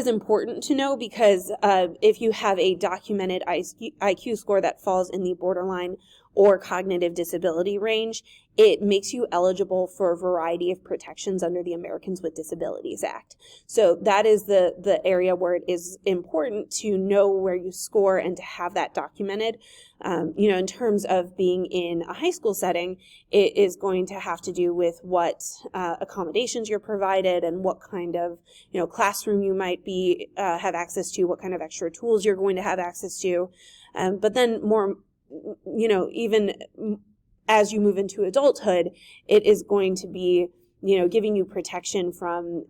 A: important to know because if you have a documented IQ score that falls in the borderline or cognitive disability range, it makes you eligible for a variety of protections under the Americans with Disabilities Act. So that is the area where it is important to know where you score and to have that documented. In terms of being in a high school setting, it is going to have to do with what accommodations you're provided and what kind of classroom you might be have access to, what kind of extra tools you're going to have access to. But then more, even as you move into adulthood, it is going to be, giving you protection from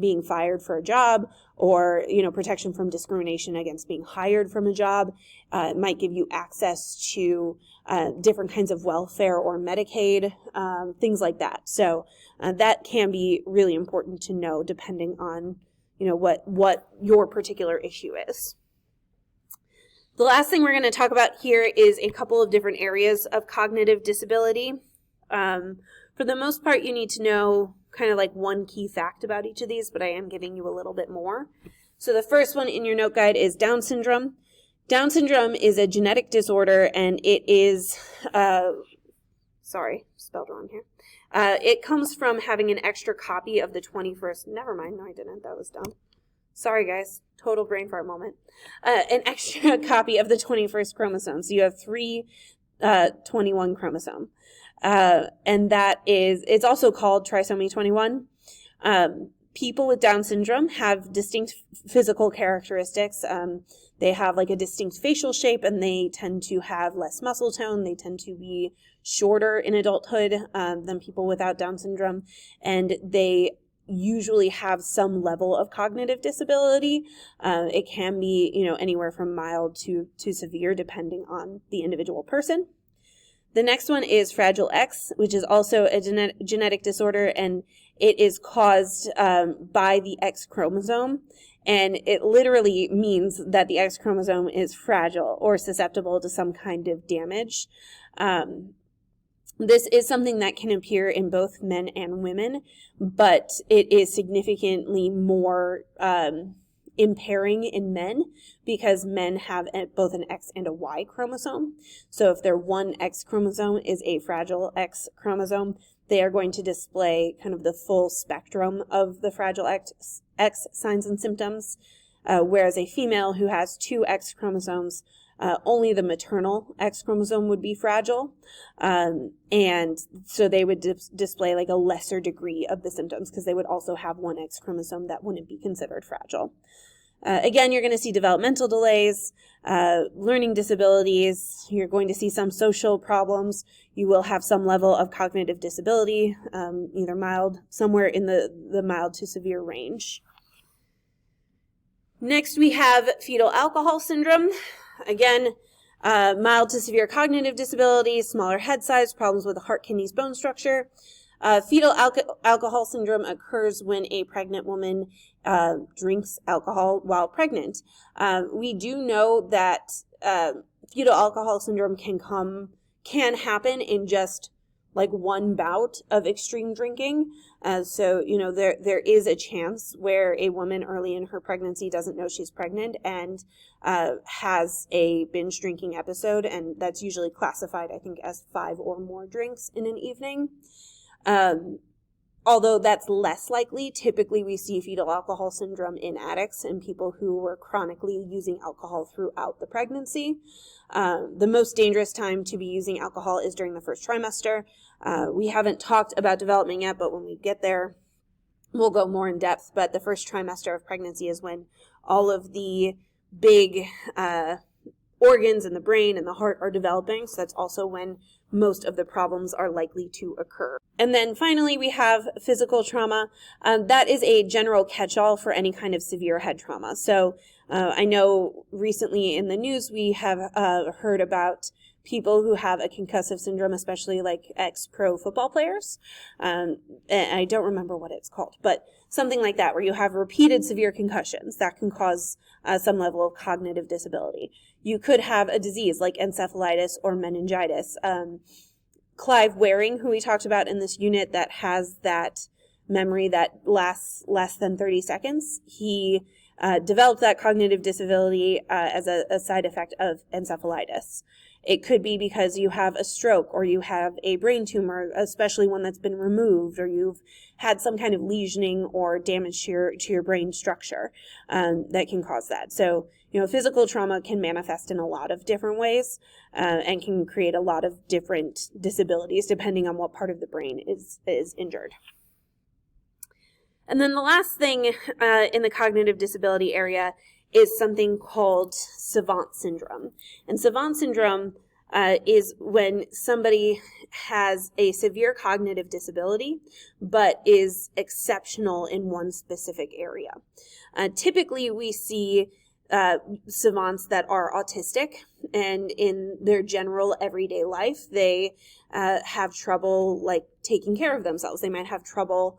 A: being fired for a job or, protection from discrimination against being hired from a job. It might give you access to different kinds of welfare or Medicaid, things like that. So that can be really important to know depending on, what your particular issue is. The last thing we're going to talk about here is a couple of different areas of cognitive disability. For the most part, you need to know kind of one key fact about each of these, but I am giving you a little bit more. So the first one in your note guide is Down syndrome. Down syndrome is a genetic disorder, and it is, sorry, spelled wrong here. It comes from having an extra copy of the 21st, never mind, no I didn't, that was dumb. Sorry guys, total brain fart moment. An extra copy of the 21st chromosome. So you have three 21 chromosome. And it's also called trisomy 21. People with Down syndrome have distinct physical characteristics. They have like a distinct facial shape, and they tend to have less muscle tone. They tend to be shorter in adulthood than people without Down syndrome. And they usually have some level of cognitive disability. It can be, anywhere from mild to severe, depending on the individual person. The next one is Fragile X, which is also a genetic disorder, and it is caused by the X chromosome. And it literally means that the X chromosome is fragile or susceptible to some kind of damage. This is something that can appear in both men and women, but it is significantly more impairing in men because men have both an X and a Y chromosome. So if their one X chromosome is a fragile X chromosome, they are going to display kind of the full spectrum of the fragile X signs and symptoms, whereas a female who has two X chromosomes, only the maternal X chromosome would be fragile, and so they would display like a lesser degree of the symptoms because they would also have one X chromosome that wouldn't be considered fragile. Again, you're going to see developmental delays, learning disabilities. You're going to see some social problems. You will have some level of cognitive disability, either mild, somewhere in the mild to severe range. Next, we have fetal alcohol syndrome. Again, mild to severe cognitive disability, smaller head size, problems with the heart, kidneys, bone structure. Fetal alcohol syndrome occurs when a pregnant woman drinks alcohol while pregnant. We do know that fetal alcohol syndrome can happen in just like one bout of extreme drinking. So there is a chance where a woman early in her pregnancy doesn't know she's pregnant and has a binge drinking episode, and that's usually classified, I think, as 5 or more drinks in an evening. Although that's less likely, typically we see fetal alcohol syndrome in addicts and people who were chronically using alcohol throughout the pregnancy. The most dangerous time to be using alcohol is during the first trimester. We haven't talked about development yet, but when we get there, we'll go more in depth. But the first trimester of pregnancy is when all of the big organs in the brain and the heart are developing. So that's also when most of the problems are likely to occur. And then finally, we have physical trauma. That is a general catch-all for any kind of severe head trauma. So I know recently in the news we have heard about people who have a concussive syndrome, especially like ex-pro football players. And I don't remember what it's called, but something like that, where you have repeated severe concussions that can cause some level of cognitive disability. You could have a disease like encephalitis or meningitis. Clive Waring, who we talked about in this unit, that has that memory that lasts less than 30 seconds, he developed that cognitive disability as a side effect of encephalitis. It could be because you have a stroke or you have a brain tumor, especially one that's been removed, or you've had some kind of lesioning or damage to your brain structure that can cause that. So, physical trauma can manifest in a lot of different ways and can create a lot of different disabilities depending on what part of the brain is injured. And then the last thing in the cognitive disability area is something called savant syndrome. And savant syndrome is when somebody has a severe cognitive disability, but is exceptional in one specific area. Typically, we see savants that are autistic, and in their general everyday life, they have trouble like taking care of themselves. They might have trouble,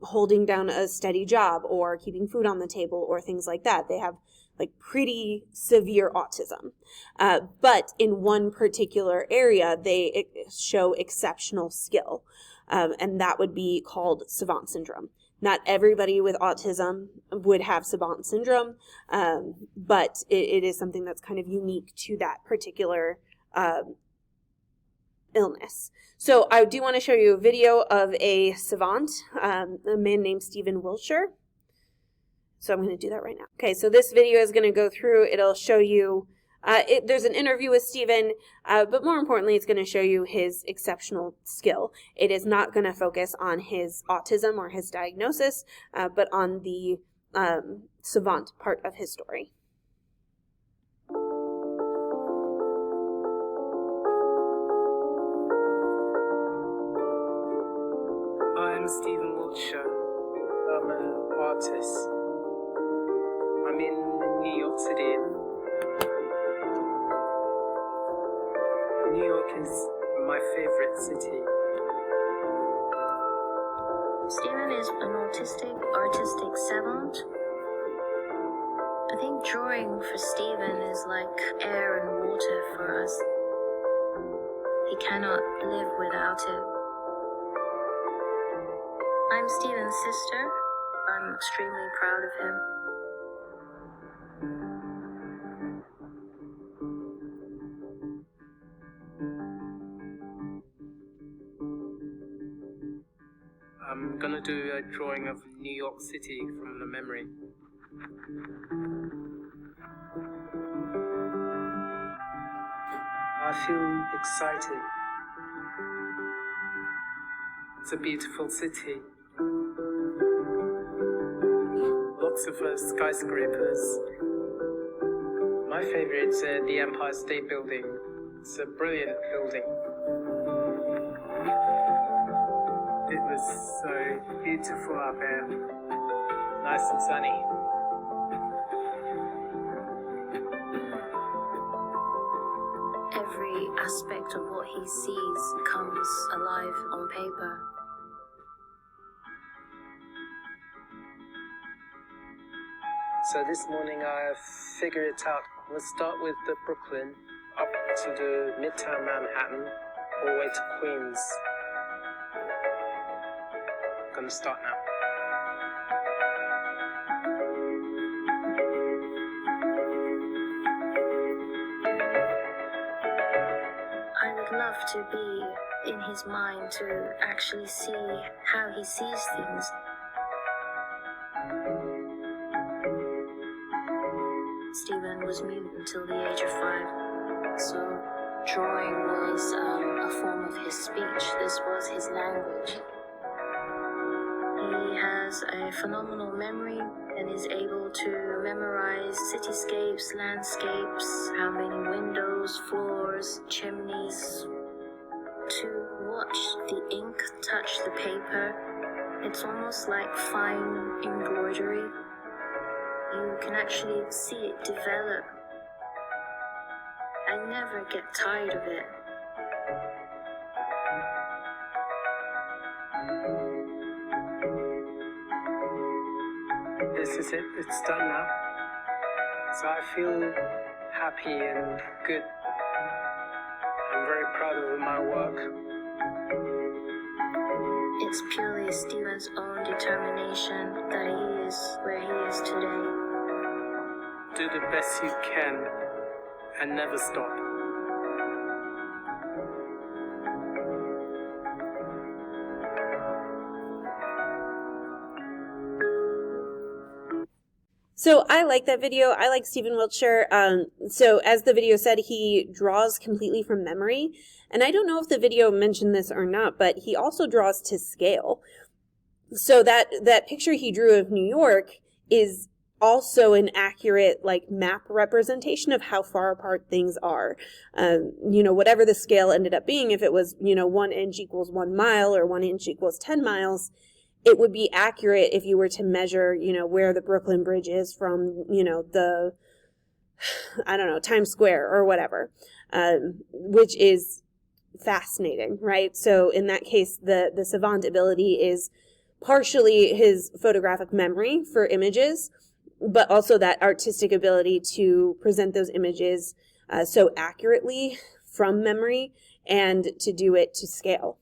A: holding down a steady job or keeping food on the table or things like that. They have like pretty severe autism. But in one particular area, they show exceptional skill. And that would be called savant syndrome. Not everybody with autism would have savant syndrome, but it is something that's kind of unique to that particular illness. So I do want to show you a video of a savant, a man named Stephen Wiltshire. So I'm going to do that right now. Okay, so this video is going to go through, it'll show you There's an interview with Stephen, but more importantly, it's going to show you his exceptional skill. It is not going to focus on his autism or his diagnosis, but on the savant part of his story.
D: I'm Stephen Wiltshire. I'm an artist. I'm in New York City. New York is my favorite city.
E: Stephen is an artistic savant. I think drawing for Stephen is like air and water for us. He cannot live without it. I'm Stephen's sister. I'm extremely proud of him.
D: I'm gonna do a drawing of New York City from the memory. I feel excited. It's a beautiful city. Lots of skyscrapers. My favorite's the Empire State Building. It's a brilliant building. It was so beautiful out there. Nice and sunny.
E: Every aspect of what he sees comes alive on paper.
D: So this morning I figured it out. Let's start with the Brooklyn, up to the Midtown Manhattan, all the way to Queens. Gonna start now.
E: I would love to be in his mind to actually see how he sees things. Stephen was mute until the age of 5, so drawing was a form of his speech. This was his language. He has a phenomenal memory and is able to memorize cityscapes, landscapes, how many windows, floors, chimneys. To watch the ink touch the paper, it's almost like fine embroidery. You can actually see it develop. I never get tired of it.
D: This is it. It's done now. So I feel happy and good. I'm very proud of my work.
E: It's purely Stephen's own determination that he is where he is today.
D: Do the best you can and never stop.
A: So I like that video. I like Stephen Wiltshire. So as the video said, he draws completely from memory. And I don't know if the video mentioned this or not, but he also draws to scale. So that picture he drew of New York is also an accurate map representation of how far apart things are. Whatever the scale ended up being, if it was 1 inch equals 1 mile or 1 inch equals 10 miles, it would be accurate if you were to measure where the Brooklyn Bridge is from the Times Square or whatever, which is fascinating, right? So in that case, the savant ability is partially his photographic memory for images, but also that artistic ability to present those images so accurately from memory and to do it to scale.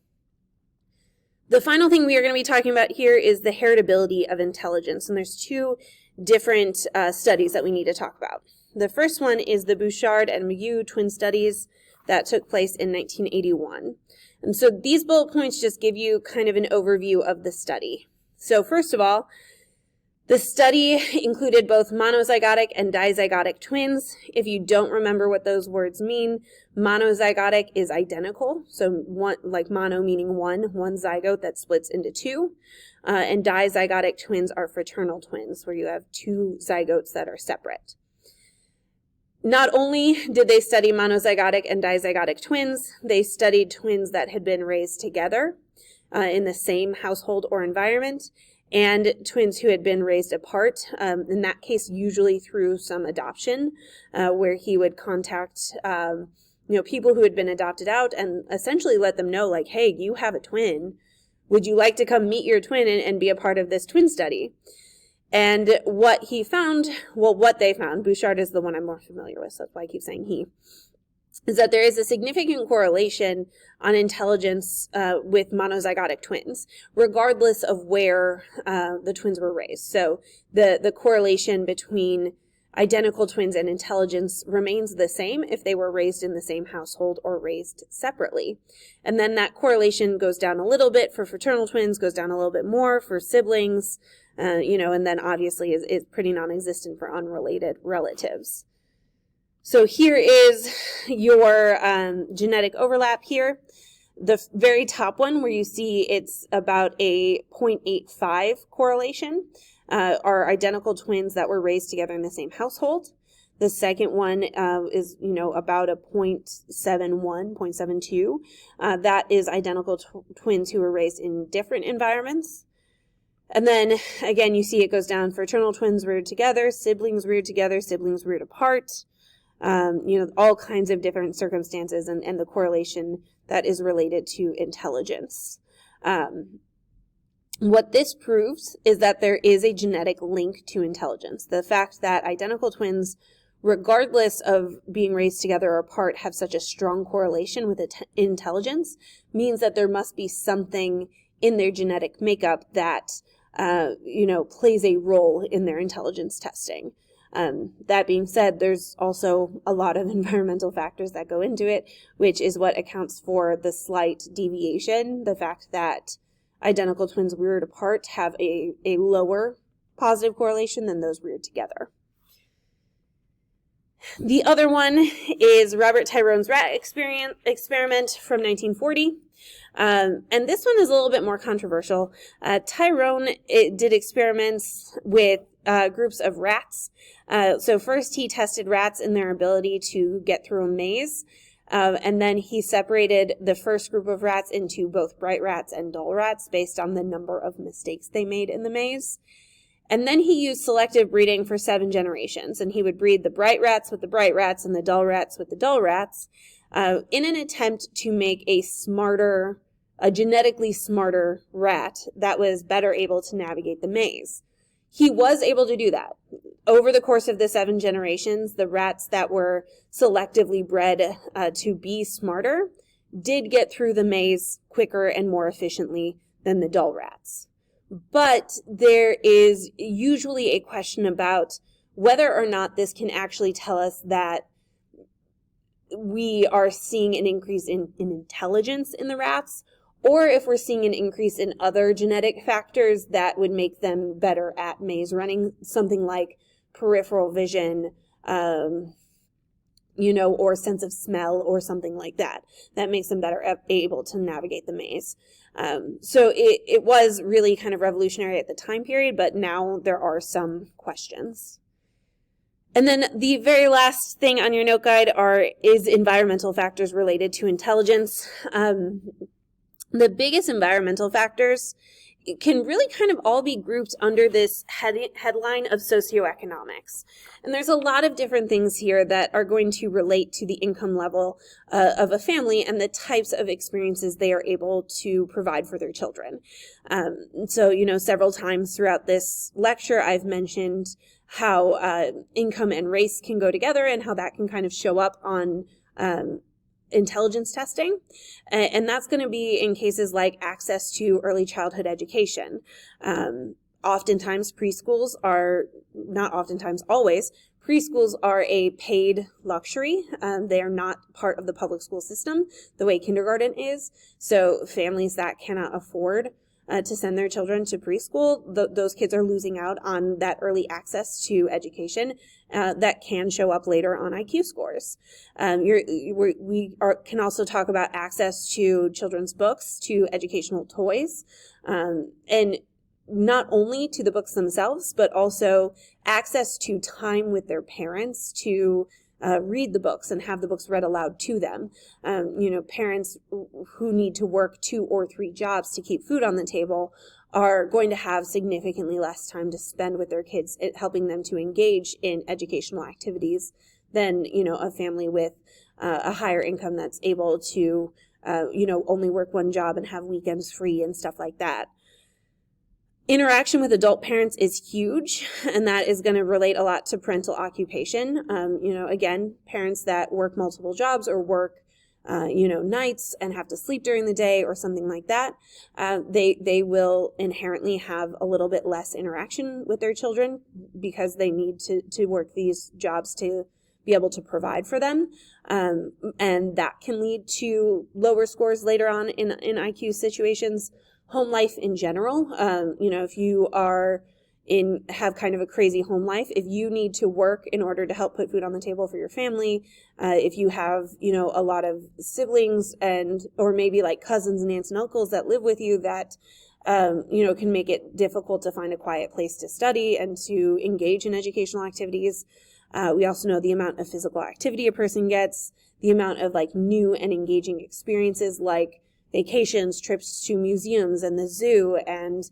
A: The final thing we are going to be talking about here is the heritability of intelligence, and there's two different studies that we need to talk about. The first one is the Bouchard and Magoo twin studies that took place in 1981. And so these bullet points just give you kind of an overview of the study. So first of all, The study included both monozygotic and dizygotic twins. If you don't remember what those words mean, monozygotic is identical, so one, like mono meaning one zygote that splits into two, and dizygotic twins are fraternal twins, where you have two zygotes that are separate. Not only did they study monozygotic and dizygotic twins, they studied twins that had been raised together in the same household or environment, and twins who had been raised apart, in that case usually through some adoption, where he would contact people who had been adopted out and essentially let them know, like, hey, you have a twin. Would you like to come meet your twin and be a part of this twin study? And what they found, Bouchard is the one I'm more familiar with, so that's why I keep saying he, is that there is a significant correlation on intelligence with monozygotic twins, regardless of where the twins were raised. So the correlation between identical twins and intelligence remains the same if they were raised in the same household or raised separately. And then that correlation goes down a little bit for fraternal twins, goes down a little bit more for siblings, and then obviously is pretty non-existent for unrelated relatives. So here is your genetic overlap here. The very top one, where you see it's about a 0.85 correlation, are identical twins that were raised together in the same household. The second one is, about a 0.71, 0.72. That is identical twins who were raised in different environments. And then, again, you see it goes down: fraternal twins reared together, siblings reared together, siblings reared apart. All kinds of different circumstances and the correlation that is related to intelligence. What this proves is that there is a genetic link to intelligence. The fact that identical twins, regardless of being raised together or apart, have such a strong correlation with intelligence means that there must be something in their genetic makeup that, plays a role in their intelligence testing. That being said, there's also a lot of environmental factors that go into it, which is what accounts for the slight deviation, the fact that identical twins reared apart have a lower positive correlation than those reared together. The other one is Robert Tyrone's rat experiment from 1940. And this one is a little bit more controversial. Tyrone did experiments with groups of rats. So first he tested rats in their ability to get through a maze. And then he separated the first group of rats into both bright rats and dull rats based on the number of mistakes they made in the maze. And then he used selective breeding for 7 generations. And he would breed the bright rats with the bright rats and the dull rats with the dull rats in an attempt to make a genetically smarter rat that was better able to navigate the maze. He was able to do that. Over the course of the 7 generations, the rats that were selectively bred to be smarter did get through the maze quicker and more efficiently than the dull rats. But there is usually a question about whether or not this can actually tell us that we are seeing an increase in intelligence in the rats, or if we're seeing an increase in other genetic factors that would make them better at maze running, something like peripheral vision, or sense of smell or something like that makes them better able to navigate the maze. So it was really kind of revolutionary at the time period, but now there are some questions. And then the very last thing on your note guide is environmental factors related to intelligence. The biggest environmental factors can really kind of all be grouped under this headline of socioeconomics. And there's a lot of different things here that are going to relate to the income level of a family and the types of experiences they are able to provide for their children. So, several times throughout this lecture, I've mentioned how income and race can go together and how that can kind of show up on intelligence testing. And that's going to be in cases like access to early childhood education. Oftentimes preschools are, not oftentimes, always, preschools are a paid luxury. They are not part of the public school system the way kindergarten is. So families that cannot afford to send their children to preschool, those kids are losing out on that early access to education that can show up later on IQ scores. Can also talk about access to children's books, to educational toys, and not only to the books themselves, but also access to time with their parents to read the books and have the books read aloud to them. Parents who need to work 2 or 3 jobs to keep food on the table are going to have significantly less time to spend with their kids, helping them to engage in educational activities than, a family with a higher income that's able to, only work 1 job and have weekends free and stuff like that. Interaction with adult parents is huge, and that is going to relate a lot to parental occupation. Again, parents that work multiple jobs or work, nights and have to sleep during the day or something like that, they will inherently have a little bit less interaction with their children because they need to work these jobs to be able to provide for them. And that can lead to lower scores later on in IQ situations. Home life in general, if you have kind of a crazy home life, if you need to work in order to help put food on the table for your family, if you have, a lot of siblings or maybe like cousins and aunts and uncles that live with you that, can make it difficult to find a quiet place to study and to engage in educational activities. We also know the amount of physical activity a person gets, the amount of like new and engaging experiences like vacations, trips to museums and the zoo and,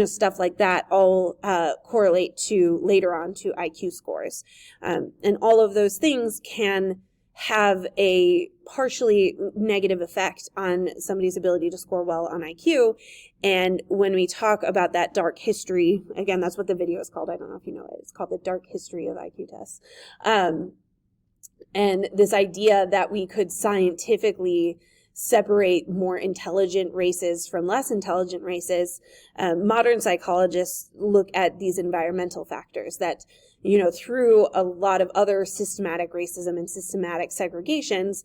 A: stuff like that all correlate to later on to IQ scores. And all of those things can have a partially negative effect on somebody's ability to score well on IQ. And when we talk about that dark history, again, that's what the video is called. I don't know if you know it. It's called The Dark History of IQ Tests. And this idea that we could scientifically separate more intelligent races from less intelligent races, modern psychologists look at these environmental factors that, through a lot of other systematic racism and systematic segregations,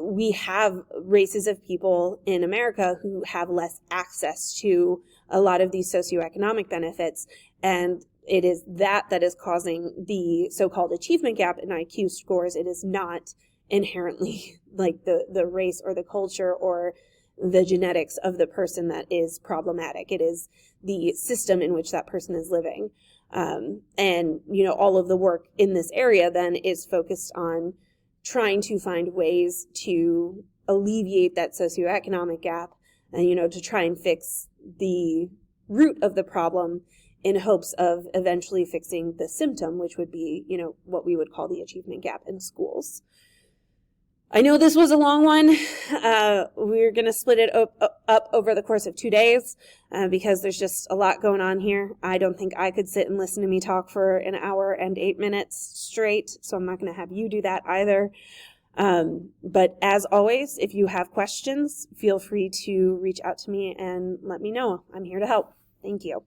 A: we have races of people in America who have less access to a lot of these socioeconomic benefits. And it is that is causing the so-called achievement gap in IQ scores. It is not inherently like the race or the culture or the genetics of the person that is problematic. It is the system in which that person is living. And all of the work in this area then is focused on trying to find ways to alleviate that socioeconomic gap and, to try and fix the root of the problem in hopes of eventually fixing the symptom, which would be, what we would call the achievement gap in schools. I know this was a long one. We're going to split it up over the course of 2 days because there's just a lot going on here. I don't think I could sit and listen to me talk for an hour and 8 minutes straight, so I'm not going to have you do that either. But as always, if you have questions, feel free to reach out to me and let me know. I'm here to help. Thank you.